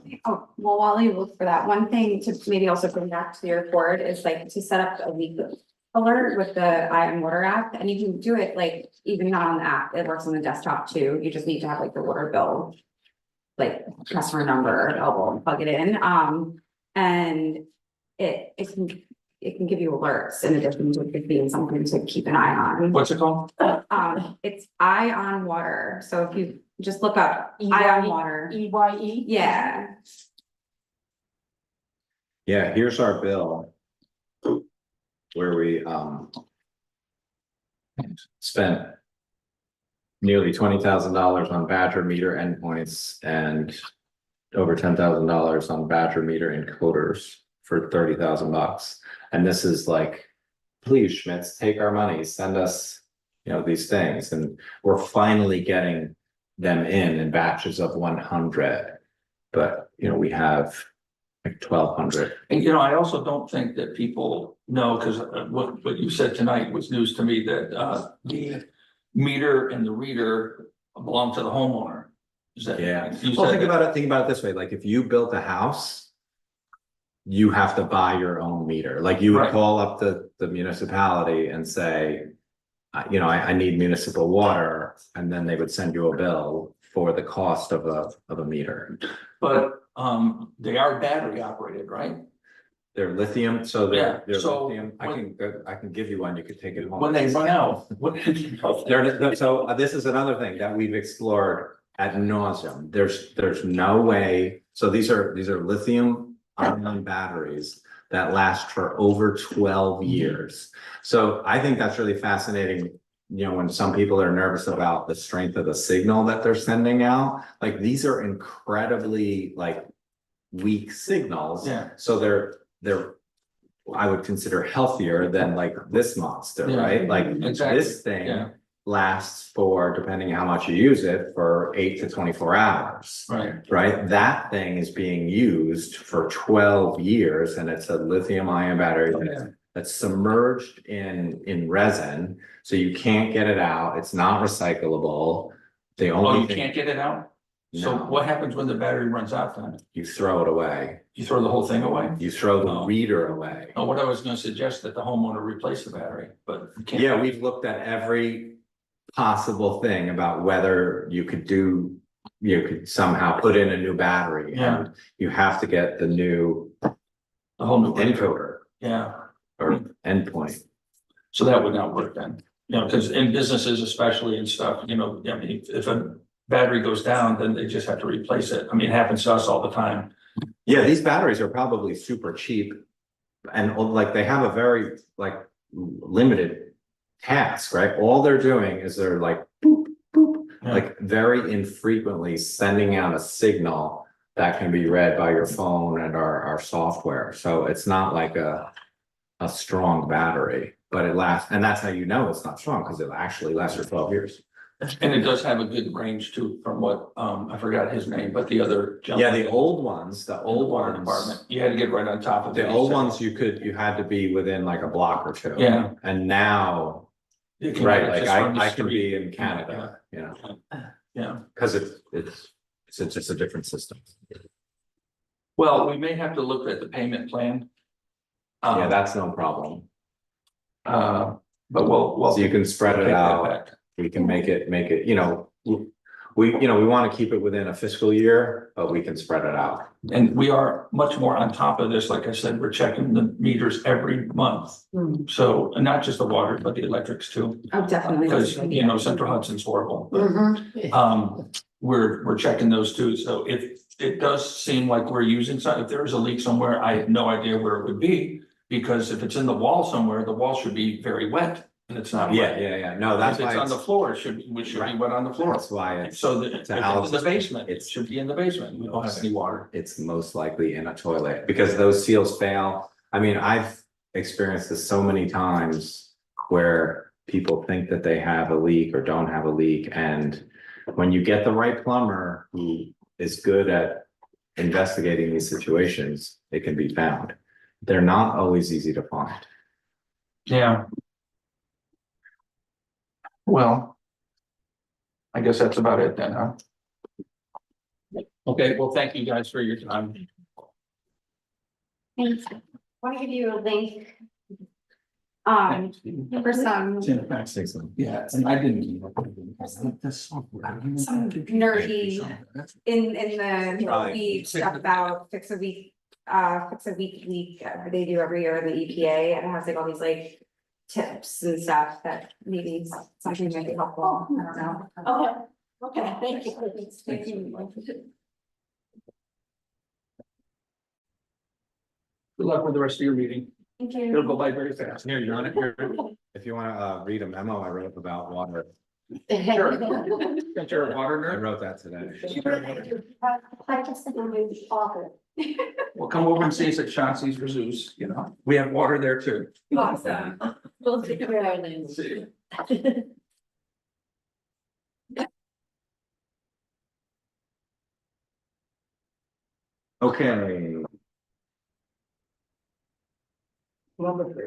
S3: well, while you look for that, one thing to maybe also bring back to your report is like to set up a leak alert with the Eye on Water app, and you can do it like even not on the app, it works on the desktop too. You just need to have like the water bill, like customer number available and plug it in. And it can give you alerts in addition to it being something to keep an eye on.
S1: What's it called?
S3: It's Eye on Water. So if you just look up Eye on Water.
S5: EYE?
S3: Yeah.
S2: Yeah, here's our bill. Where we spent nearly $20,000 on Badger meter endpoints and over $10,000 on Badger meter encoders for $30,000. And this is like, please, Schmitz, take our money, send us, these things, and we're finally getting them in batches of 100. But we have like 1,200.
S1: And I also don't think that people know, because what you said tonight was news to me, that the meter and the reader belong to the homeowner. Is that?
S2: Yeah,
S1: You
S2: well,
S1: said
S2: think about it this way, like if you built a house. You have to buy your own meter, like you would
S1: Right.
S2: call up the municipality and say. I need municipal water, and then they would send you a bill for the cost of a meter.
S1: But they are battery operated, right?
S2: They're lithium, so
S1: Yeah,
S2: they're
S1: so
S2: lithium, I can give you one, you could take it home.
S1: When they run out,
S2: So this is another thing that we've explored ad nauseum. There's no way, so these are lithium ion batteries that last for over 12 years. So I think that's really fascinating. When some people are nervous about the strength of the signal that they're sending out, like these are incredibly like weak signals.
S1: Yeah.
S2: So they're I would consider healthier than like this monster,
S1: Yeah,
S2: right? Like
S1: exactly,
S2: this thing
S1: yeah.
S2: lasts for, depending how much you use it, for 8 to 24 hours.
S1: Right.
S2: Right? That thing is being used for 12 years and it's a lithium ion battery that's submerged in resin. So you can't get it out. It's not recyclable. The only
S1: You
S2: thing.
S1: can't get it out? So
S2: No.
S1: what happens when the battery runs out then?
S2: You throw it away.
S1: You throw the whole thing away?
S2: You throw the
S1: Oh.
S2: reader away.
S1: No, what I was gonna suggest that the homeowner replace the battery, but you can't.
S2: Yeah, we've looked at every possible thing about whether you could somehow put in a new battery.
S1: Yeah.
S2: And you have to get the new
S1: The whole new.
S2: encoder
S1: Yeah,
S2: or endpoint.
S1: so that would not work then, you know, because in businesses especially and stuff, you know, I mean, if a battery goes down, then they just have to replace it. I mean, it happens to us all the time.
S2: Yeah, these batteries are probably super cheap. And like they have a very like limited task, right? All they're doing is they're like boop, boop,
S1: Yeah.
S2: like very infrequently sending out a signal that can be read by your phone and our software. So it's not like a strong battery, but it lasts, and that's how you know it's not strong, because it actually lasts for 12 years.
S1: And it does have a good range too, from what, I forgot his name, but the other.
S2: Yeah,
S1: gentleman
S2: the old ones, the
S1: in the
S2: old
S1: water
S2: ones,
S1: department, you had to get right on top of it.
S2: the old ones, you had to be within like a block or two.
S1: Yeah.
S2: And now,
S1: You can
S2: right,
S1: get it
S2: like
S1: just from the
S2: I can
S1: street.
S2: be in Canada, you know,
S1: Yeah,
S2: because it's just a different system.
S1: well, we may have to look at the payment plan.
S2: Yeah, that's no problem.
S1: But we'll.
S2: So you can spread
S1: take
S2: it
S1: that
S2: out.
S1: back.
S2: We can make it, you know, we want to keep it within a fiscal year, but we can spread it out.
S1: And we are much more on top of this. Like I said, we're checking the meters every month.
S5: Hmm.
S1: So, and not just the water, but the electrics too,
S3: Oh, definitely.
S1: because, you know, Central Hudson's horrible. But,
S4: Mhm.
S1: we're checking those too. So if it does seem like we're using some, if there is a leak somewhere, I have no idea where it would be. Because if it's in the wall somewhere, the wall should be very wet and it's not wet.
S2: Yeah, no, that's
S1: If it's
S2: why
S1: on the floor, it should be wet on the floor.
S2: that's why it's,
S1: So if it's in the
S2: Alex's-
S1: basement, it
S2: it's-
S1: should be in the basement. We don't have any water.
S2: it's most likely in a toilet, because those seals fail. I mean, I've experienced this so many times where people think that they have a leak or don't have a leak, and when you get the right plumber who is good at investigating these situations, it can be found. They're not always easy to find.
S1: Yeah. Well. I guess that's about it then, huh? Okay, well, thank you guys for your time.
S3: Thanks. Want to give you a link. For some
S1: Yeah, and I didn't.
S3: some nerdy in the,
S2: Right.
S3: we stuff about fix a week they do every year in the EPA, and it has like all these like tips and stuff that maybe something might be helpful. I don't know.
S5: Okay, thank you.
S3: Thank you.
S1: Good luck with the rest of your meeting.
S3: Thank
S1: It'll
S3: you.
S1: go by very fast. Here, you're on it.
S2: If you want to read a memo I wrote about water,
S1: Sure. Got your water
S2: I
S1: nerd?
S2: wrote that today.
S4: I just think we'll be awful.
S1: Well, come over and see us at Chauncey's for Zeus, you know, we have water there too.
S3: Awesome.
S5: We'll take care of it.
S1: See.
S2: Okay.
S5: Number 3.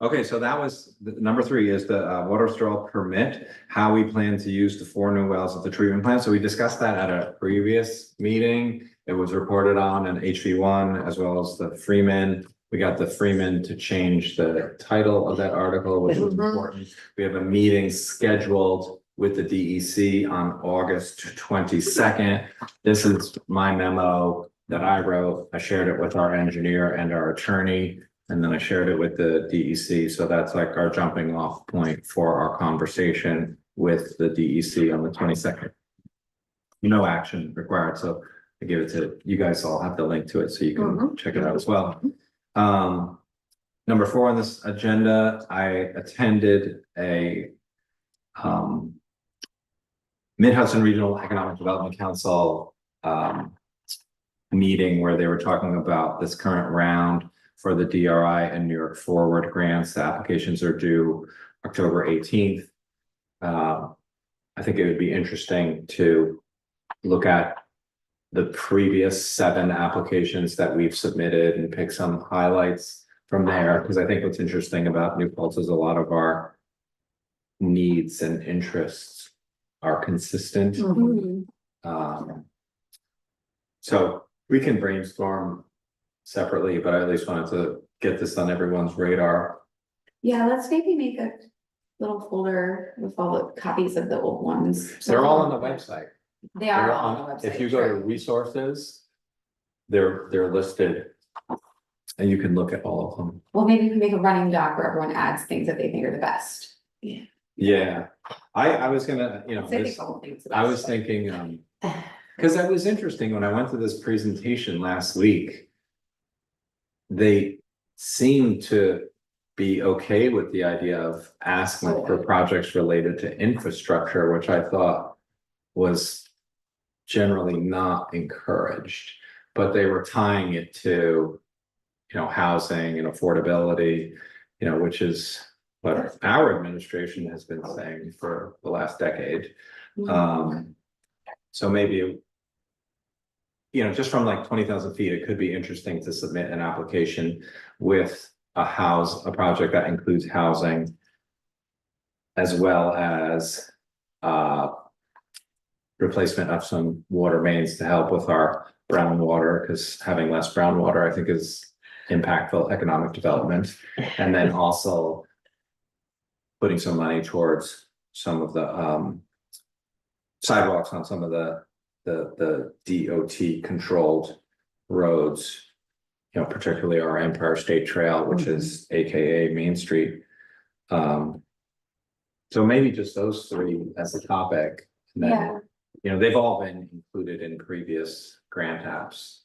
S2: Okay, so that was, number 3 is the water withdrawal permit, how we plan to use the 4 new wells at the treatment plant. So we discussed that at a previous meeting. It was reported on in HV1 as well as the Freeman. We got the Freeman to change the title of that article, which was important. We have a meeting scheduled with the DEC on August 22nd. This is my memo that I wrote. I shared it with our engineer and our attorney. And then I shared it with the DEC, so that's like our jumping off point for our conversation with the DEC on the 22nd. No action required, so I give it to you guys. All have the link to it, so you can check it out as well. Number 4 on this agenda, I attended a Mid-Hudson Regional Economic Development Council meeting where they were talking about this current round for the DRI and New York Forward grants. The applications are due October 18th. I think it would be interesting to look at the previous 7 applications that we've submitted and pick some highlights from there, because I think what's interesting about New Paltz is a lot of our needs and interests are consistent.
S5: Mhm.
S2: So we can brainstorm separately, but I at least wanted to get this on everyone's radar.
S3: Yeah, let's maybe make a little folder with all the copies of the old ones.
S2: They're all on the website.
S3: They are
S2: They're
S3: all on the website.
S2: If you go to
S3: true. resources,
S2: they're listed. And you can look at all of them.
S3: Well, maybe we can make a running doc where everyone adds things that they think are the best.
S2: Yeah, I was gonna, you know,
S3: So I think
S2: this,
S3: the whole thing's the
S2: I
S3: best,
S2: was
S3: but-
S2: thinking, because that was interesting when I went to this presentation last week. They seemed to be okay with the idea of asking for projects related to infrastructure, which I thought was generally not encouraged, but they were tying it to, you know, housing and affordability, you know, which is what our administration has been saying for the last decade. So maybe, you know, just from like 20,000 feet, it could be interesting to submit an application with a project that includes housing as well as replacement of some water mains to help with our brown water, because having less brown water, I think, is impactful economic development. And then also putting some money towards some of the sidewalks on some of the DOT controlled roads. You know, particularly our Empire State Trail, which is AKA Main Street. So maybe just those three as a topic. And then,
S3: Yeah.
S2: you know, they've all been included in previous grant apps.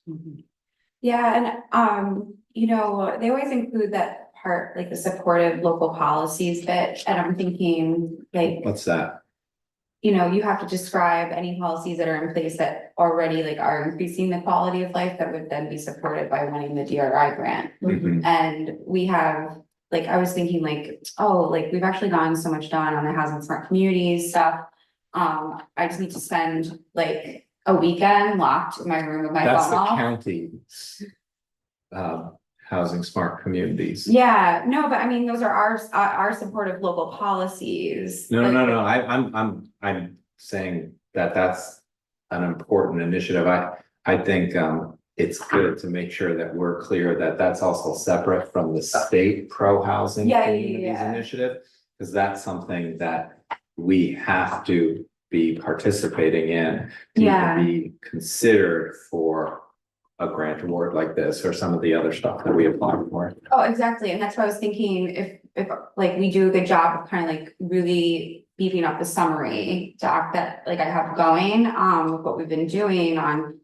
S3: Yeah, and you know, they always include that part, like the supportive local policies bit, and I'm thinking, like,
S2: What's that?
S3: you know, you have to describe any policies that are in place that already like are increasing the quality of life that would then be supported by winning the DRI grant.
S2: Mhm.
S3: And we have, like, I was thinking like, oh, like, we've actually gotten so much done on the housing smart communities stuff. I just need to spend like a weekend locked in my room with my
S2: That's
S3: phone
S2: the
S3: off.
S2: county's housing smart communities.
S3: Yeah, no, but I mean, those are our supportive local policies.
S2: No,
S3: like-
S2: no, no, I'm saying that that's an important initiative. I think it's good to make sure that we're clear that that's also separate from the state pro-housing
S3: Yeah, yeah,
S2: communities
S3: yeah.
S2: initiative. Because that's something that we have to be participating in to
S3: Yeah.
S2: even be considered for a grant award like this or some of the other stuff that we apply for.
S3: Oh, exactly, and that's why I was thinking if like we do a good job of kind of like really beefing up the summary doc that like I have going, with what we've been doing on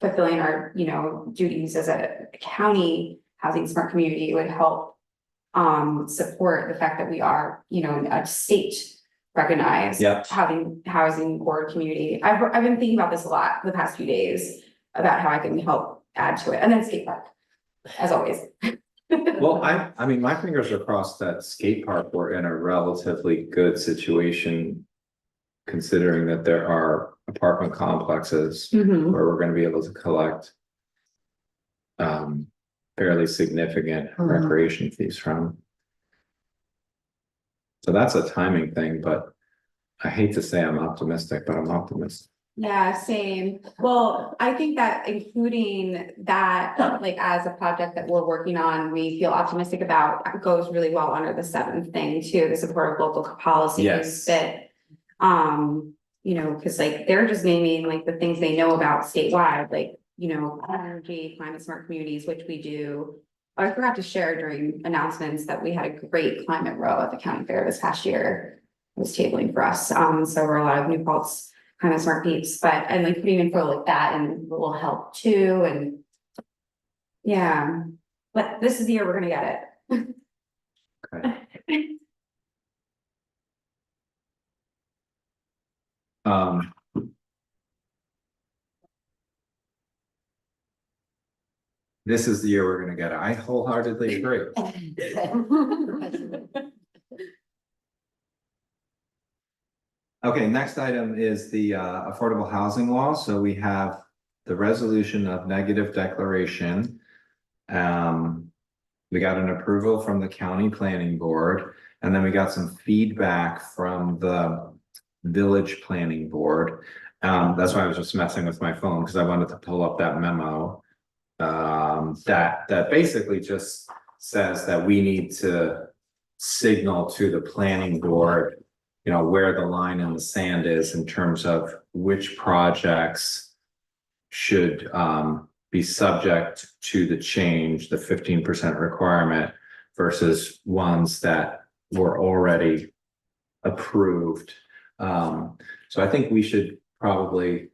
S3: fulfilling our, you know, duties as a county housing smart community would help support the fact that we are, you know, a state recognized
S2: Yeah.
S3: housing board community. I've been thinking about this a lot the past few days about how I can help add to it, and then skate park, as always.
S2: Well, I mean, my fingers are crossed that skate park were in a relatively good situation. Considering that there are apartment complexes
S3: Mhm.
S2: where we're gonna be able to collect. Fairly significant recreation fees from. So that's a timing thing, but I hate to say I'm optimistic, but I'm optimistic.
S3: Yeah, same. Well, I think that including that, like, as a project that we're working on, we feel optimistic about, goes really well under the seventh thing too, the support of local policies.
S2: Yes.
S3: That, you know, cause like, they're just naming like the things they know about statewide, like, you know, energy, climate smart communities, which we do. I forgot to share during announcements that we had a great climate row at the county fair this past year. It was tabling for us, so we're a lot of New Paltz kind of smart peeps, but and like putting info like that and will help too, and. Yeah, but this is the year we're gonna get it.
S2: Okay. This is the year we're gonna get it. I wholeheartedly agree. Okay, next item is the affordable housing law. So we have the resolution of negative declaration. We got an approval from the county planning board, and then we got some feedback from the village planning board. That's why I was just messing with my phone, because I wanted to pull up that memo. That basically just says that we need to signal to the planning board, you know, where the line in the sand is in terms of which projects should be subject to the change, the 15% requirement, versus ones that were already approved. So I think we should probably,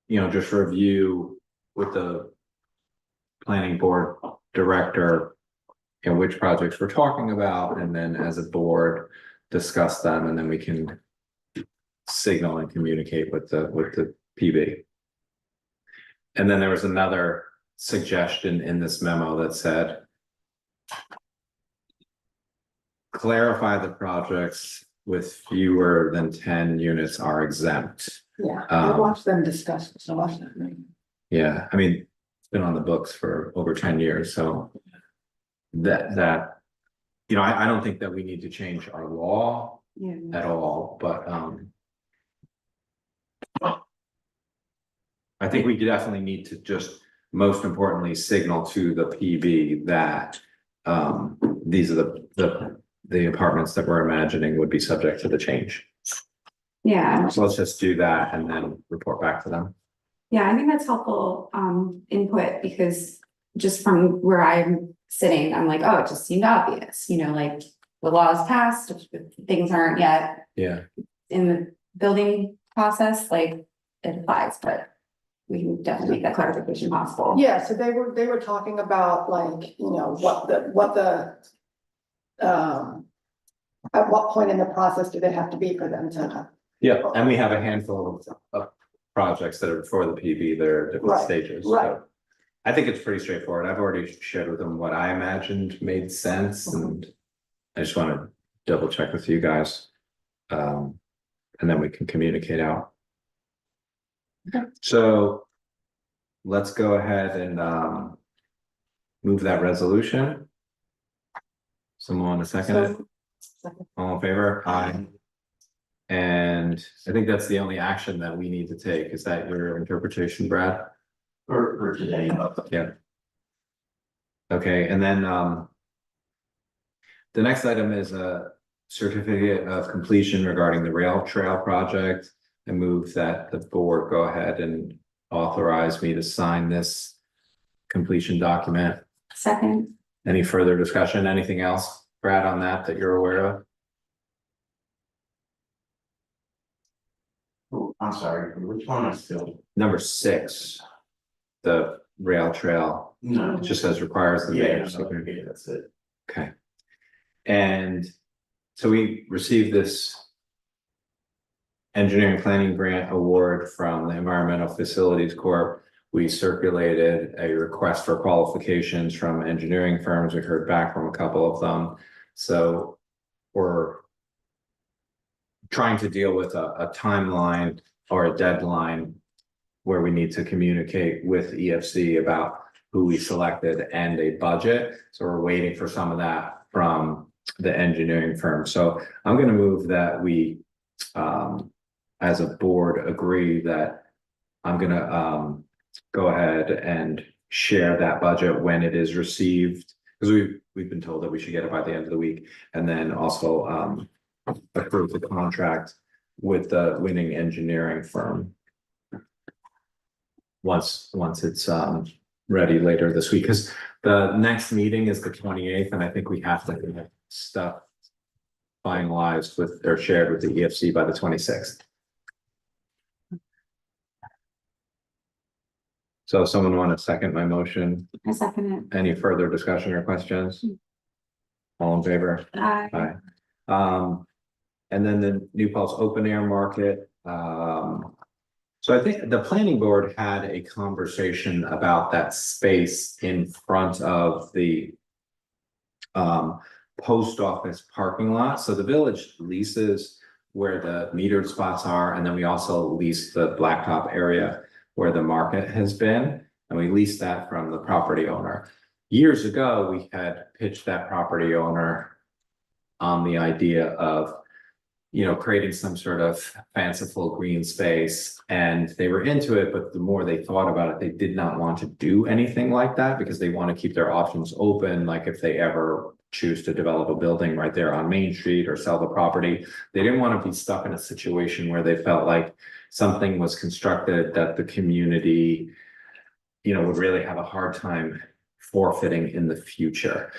S2: you know, just review with the planning board director, you know, which projects we're talking about, and then as a board, discuss them, and then we can signal and communicate with the PB. And then there was another suggestion in this memo that said, clarify the projects with fewer than 10 units are exempt.
S4: Yeah, I watched them discuss, so I watched that.
S2: Yeah, I mean, it's been on the books for over 10 years, so that, you know, I don't think that we need to change our law
S4: Yeah.
S2: at all, but I think we definitely need to just, most importantly, signal to the PB that these are the apartments that we're imagining would be subject to the change.
S3: Yeah,
S2: So let's just do that and then report back to them.
S3: yeah, I think that's helpful input, because just from where I'm sitting, I'm like, oh, it just seemed obvious, you know, like the law is passed, things aren't yet
S2: Yeah,
S3: in the building process, like it applies, but we can definitely make that clarification possible.
S4: Yeah, so they were talking about like, you know, what the. At what point in the process do they have to be for them to?
S2: yeah, and we have a handful of projects that are before the PB, they're different
S4: Right,
S2: stages.
S4: right.
S2: So I think it's pretty straightforward. I've already shared with them what I imagined made sense, and I just want to double check with you guys. And then we can communicate out.
S4: Okay.
S2: So let's go ahead and move that resolution. Someone want to second it? All in favor? Aye. And I think that's the only action that we need to take. Is that your interpretation, Brad?
S1: For today.
S2: Yeah. Okay, and then the next item is a certificate of completion regarding the rail trail project. I move that the board go ahead and authorize me to sign this completion document.
S3: Second,
S2: Any further discussion? Anything else, Brad, on that you're aware of?
S6: Oh, I'm sorry, which one is still?
S2: Number 6, the rail trail,
S6: No.
S2: it just says requires the
S6: Yeah,
S2: mayor's
S6: no,
S2: signature.
S6: okay, that's it.
S2: Okay. And so we received this engineering planning grant award from the Environmental Facilities Corp. We circulated a request for qualifications from engineering firms. We heard back from a couple of them. So we're trying to deal with a timeline or a deadline where we need to communicate with EFC about who we selected and a budget. So we're waiting for some of that from the engineering firm. So I'm going to move that we, as a board, agree that I'm going to go ahead and share that budget when it is received, because we've been told that we should get it by the end of the week, and then also approve the contract with the winning engineering firm once it's ready later this week, because the next meeting is the 28th, and I think we have to have stuff finalized with or shared with the EFC by the 26th. So someone want to second my motion?
S3: I second it.
S2: Any further discussion or questions? All in favor?
S3: Aye.
S2: Aye. And then the New Paltz open air market. So I think the planning board had a conversation about that space in front of the post office parking lot. So the village leases where the metered spots are, and then we also lease the blacktop area where the market has been, and we leased that from the property owner. Years ago, we had pitched that property owner on the idea of creating some sort of fanciful green space, and they were into it, but the more they thought about it, they did not want to do anything like that because they want to keep their options open, like if they ever choose to develop a building right there on Main Street or sell the property. They didn't want to be stuck in a situation where they felt like something was constructed that the community, would really have a hard time forfeiting in the future.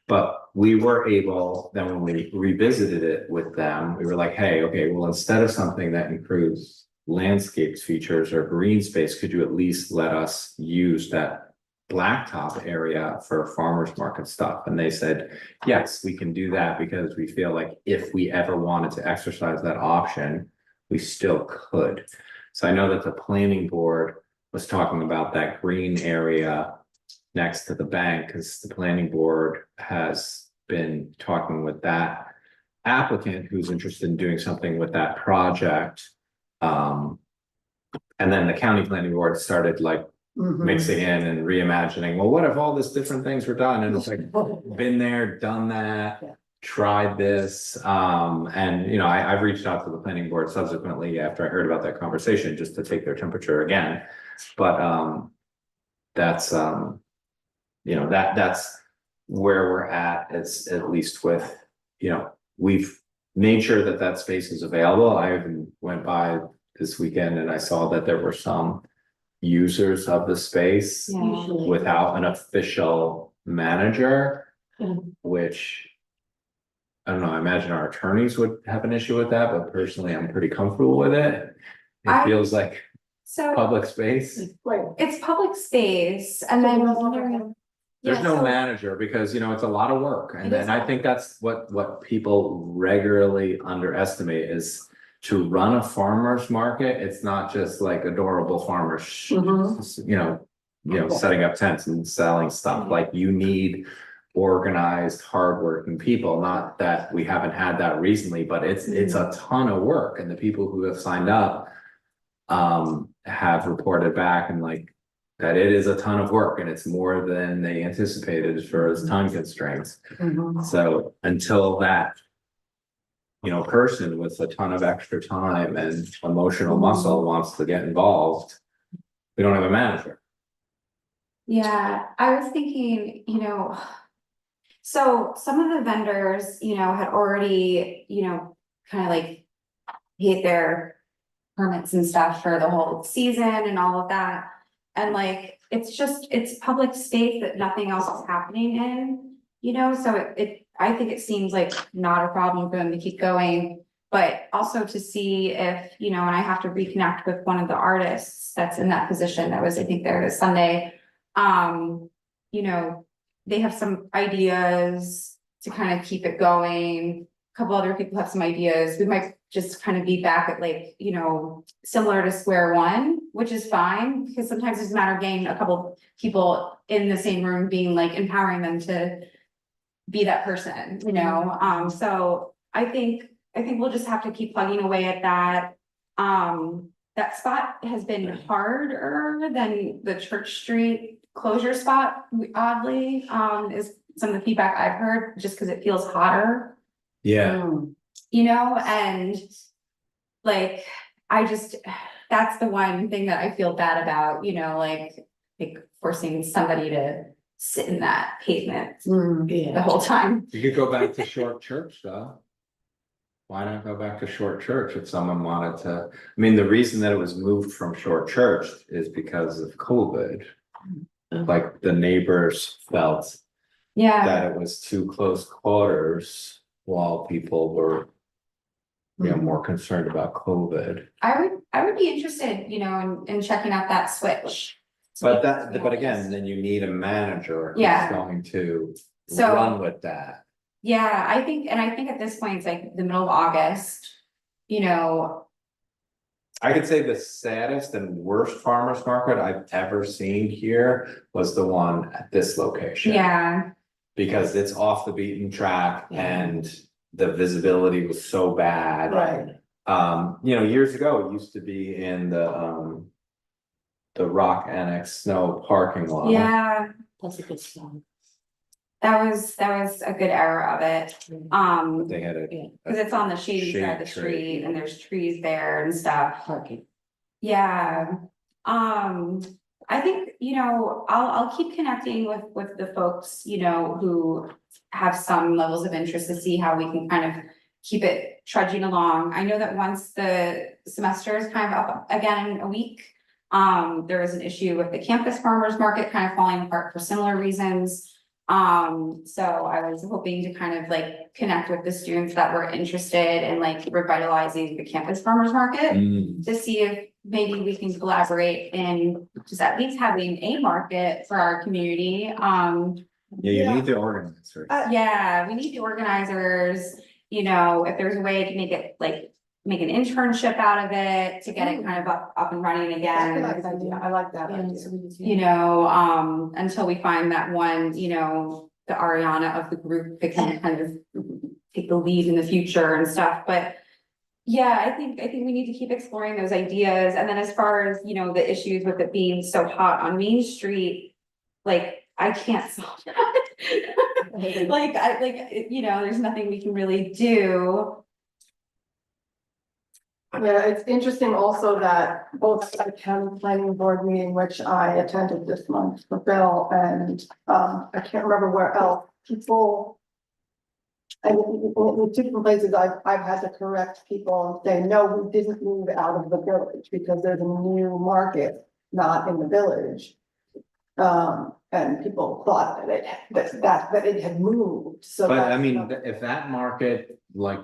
S2: But we were able, then when we revisited it with them, we were like, hey, okay, well, instead of something that improves landscape features or green space, could you at least let us use that blacktop area for farmers market stuff? And they said, yes, we can do that because we feel like if we ever wanted to exercise that option, we still could. So I know that the planning board was talking about that green area next to the bank, because the planning board has been talking with that applicant who's interested in doing something with that project. And then the county planning board started like mixing in and reimagining, well, what if all these different things were done? And it's like, been there, done that, tried this. And I've reached out to the planning board subsequently after I heard about that conversation, just to take their temperature again. But that's that's where we're at. It's at least with, we've made sure that that space is available. I even went by this weekend and I saw that there were some users of the space
S3: Yeah.
S2: without an official manager,
S5: Mhm.
S2: which I don't know, I imagine our attorneys would have an issue with that, but personally, I'm pretty comfortable with it. It
S3: I-
S2: feels like
S3: So
S2: public space.
S4: Right.
S3: it's public space and then.
S2: There's
S3: Yeah,
S2: no
S3: so-
S2: manager because, it's a lot of work.
S3: It
S2: And
S3: is
S2: then I
S3: a lot.
S2: think that's what people regularly underestimate is to run a farmer's market. It's not just like adorable farmers, setting up tents and selling stuff. Like you need organized, hardworking people. Not that we haven't had that recently, but it's a ton of work. And the people who have signed up have reported back and like that it is a ton of work and it's more than they anticipated as far as time constraints. So until that, person with a ton of extra time and emotional muscle wants to get involved, we don't have a manager.
S3: Yeah, I was thinking, so some of the vendors, had already, kind of like paid their permits and stuff for the whole season and all of that. And like, it's public space that nothing else is happening in, so I think it seems like not a problem for them to keep going. But also to see if, and I have to reconnect with one of the artists that's in that position that was, I think, there this Sunday. They have some ideas to kind of keep it going. A couple other people have some ideas. We might just kind of be back at like, similar to square one, which is fine, because sometimes it's a matter of getting a couple people in the same room, being like empowering them to be that person, so I think we'll just have to keep plugging away at that. That spot has been harder than the Church Street closure spot, oddly, is some of the feedback I've heard, just because it feels hotter.
S2: Yeah.
S3: And like, that's the one thing that I feel bad about, like forcing somebody to sit in that pavement the whole time.
S2: You could go back to Short Church though. Why not go back to Short Church if someone wanted to? I mean, the reason that it was moved from Short Church is because of COVID. Like the neighbors felt
S3: Yeah,
S2: that it was too close quarters while people were, more concerned about COVID.
S3: I would be interested, in checking out that switch.
S2: But again, then you need a manager who's
S3: Yeah.
S2: going to
S3: So-
S2: run with that.
S3: Yeah, I think at this point, it's like the middle of August,
S2: I could say the saddest and worst farmer's market I've ever seen here was the one at this location.
S3: yeah,
S2: Because it's off the beaten track and the visibility was so bad.
S5: Right.
S2: Years ago, it used to be in the Rock Annex Snow parking lot.
S3: yeah.
S5: That's a good song.
S3: That was a good era of it,
S2: They had a.
S3: cause it's on the shady side of the
S2: Shade tree.
S3: street and there's trees there and stuff.
S5: Parking.
S3: Yeah, I think, I'll keep connecting with the folks, who have some levels of interest to see how we can kind of keep it trudging along. I know that once the semester is kind of up again in a week, there is an issue with the campus farmers market kind of falling apart for similar reasons. So I was hoping to kind of like connect with the students that were interested in like revitalizing the campus farmers market.
S2: Mm,
S3: To see if maybe we can collaborate in just at least having a market for our community.
S2: yeah, you need to organize, right?
S3: Yeah, we need the organizers, if there's a way to make it like, make an internship out of it, to get it kind of up and running
S4: That's a nice
S3: again.
S4: idea. I like that idea.
S3: Until we find that one, the Ariana of the group that can kind of take the lead in the future and stuff, but. Yeah, I think we need to keep exploring those ideas, and then as far as, the issues with it being so hot on Main Street, like, I can't solve that. There's nothing we can really do.
S4: Yeah, it's interesting also that both the county planning board meeting, which I attended this month for Bill, and I can't remember where else, people. And in two different places, I've had to correct people and say, no, we didn't move out of the village because there's a new market, not in the village. And people thought that it had moved, so.
S2: But I
S4: that's
S2: mean,
S4: another-
S2: if that market like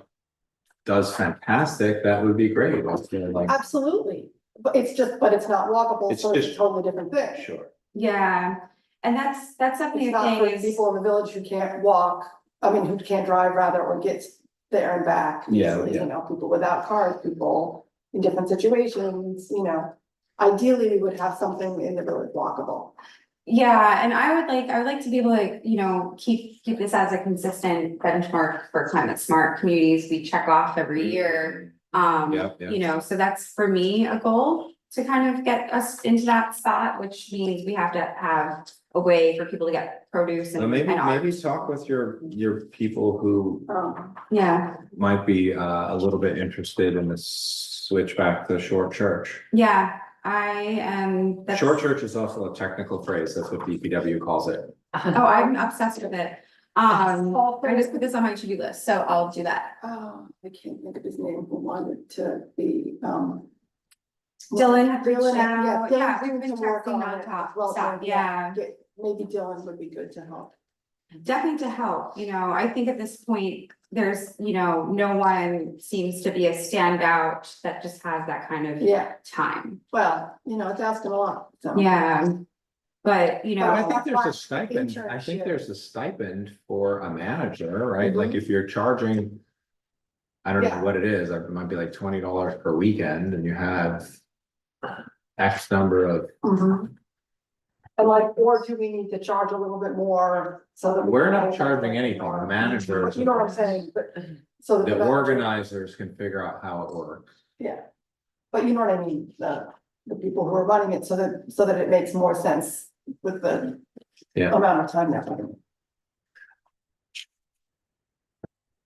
S2: does fantastic, that would be great. It's, like,
S4: Absolutely, but it's not walkable,
S2: It's
S4: so it's a
S2: just-
S4: totally different thing.
S2: sure.
S3: Yeah, and that's definitely
S4: It's
S3: a
S4: not
S3: thing
S4: for
S3: is,
S4: people in the village who can't walk, who can't drive rather, or get there and back.
S2: Yeah,
S4: easily,
S2: yeah.
S4: People without cars, people in different situations, Ideally, we would have something in the village walkable.
S3: yeah, and I would like to be able to, keep this as a consistent benchmark for climate smart communities we check off every year.
S2: Yeah.
S3: So that's for me a goal to kind of get us into that spot, which means we have to have a way for people to get produce
S2: Well,
S3: and
S2: maybe
S3: art.
S2: talk with your people who
S3: Yeah,
S2: might be a little bit interested in this switch back to short church.
S3: yeah, I am. that's-
S2: Short church is also a technical phrase. That's what DPW calls it.
S3: Oh, I'm obsessed with it. I just put this on my to-do list, so I'll do that.
S4: I can't think of his name, who wanted to be,
S3: Dylan had reached
S4: Dylan,
S3: out. Yeah, we've
S4: Dylan's
S3: been
S4: doing some work
S3: texting
S4: on it
S3: nonstop,
S4: as well,
S3: stop,
S4: so,
S3: yeah.
S4: Maybe Dylan would be good to help.
S3: Definitely to help, I think at this point, there's, no one seems to be a standout that just has that kind of
S4: Yeah,
S3: time.
S4: well, it's asking a lot, so.
S3: Yeah, but,
S2: But I think there's a
S4: But
S2: stipend. I think
S4: internship.
S2: there's a stipend for a manager, right? Like
S4: Mhm.
S2: if you're charging. I don't know
S4: Yeah.
S2: what it is. It might be like $20 per weekend and you have. X number of,
S4: Mhm. And or do we need to charge a little bit more so that? we
S2: we're
S4: can
S2: not
S4: hold
S2: charging
S4: that
S2: anything.
S4: more?
S2: The managers.
S4: You know what I'm saying, but so that.
S2: The
S4: manager-
S2: organizers can figure out how it works.
S4: Yeah, but you know what I mean, the people who are running it, so that it makes more sense with the.
S2: Yeah.
S4: Amount of time they're putting.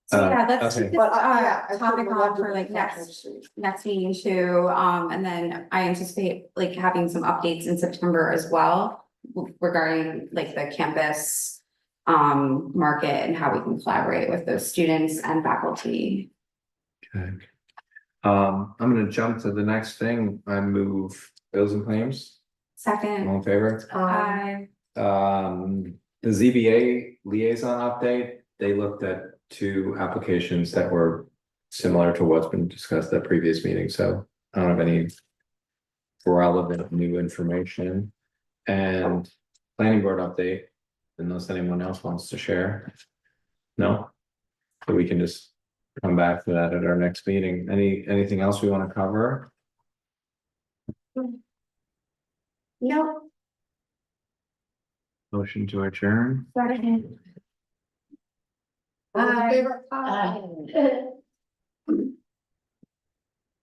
S3: so yeah, let's
S2: okay.
S3: keep this
S4: But I
S3: topic
S4: certainly
S3: on
S4: love
S3: for
S4: to
S3: like
S4: be
S3: next
S4: Patrick Street.
S3: meeting too, and then I anticipate like having some updates in September as well. Regarding like the campus market and how we can collaborate with those students and faculty.
S2: Okay. I'm gonna jump to the next thing. I move bills and claims. All
S3: Second,
S2: in favor?
S3: I,
S2: The ZBA liaison update, they looked at 2 applications that were similar to what's been discussed at previous meetings, so I don't have any relevant new information. And planning board update, unless anyone else wants to share. No? So we can just come back to that at our next meeting. Anything else we want to cover?
S3: no,
S2: Motion to adjourn?
S3: second.
S4: All those in favor?
S5: Aye.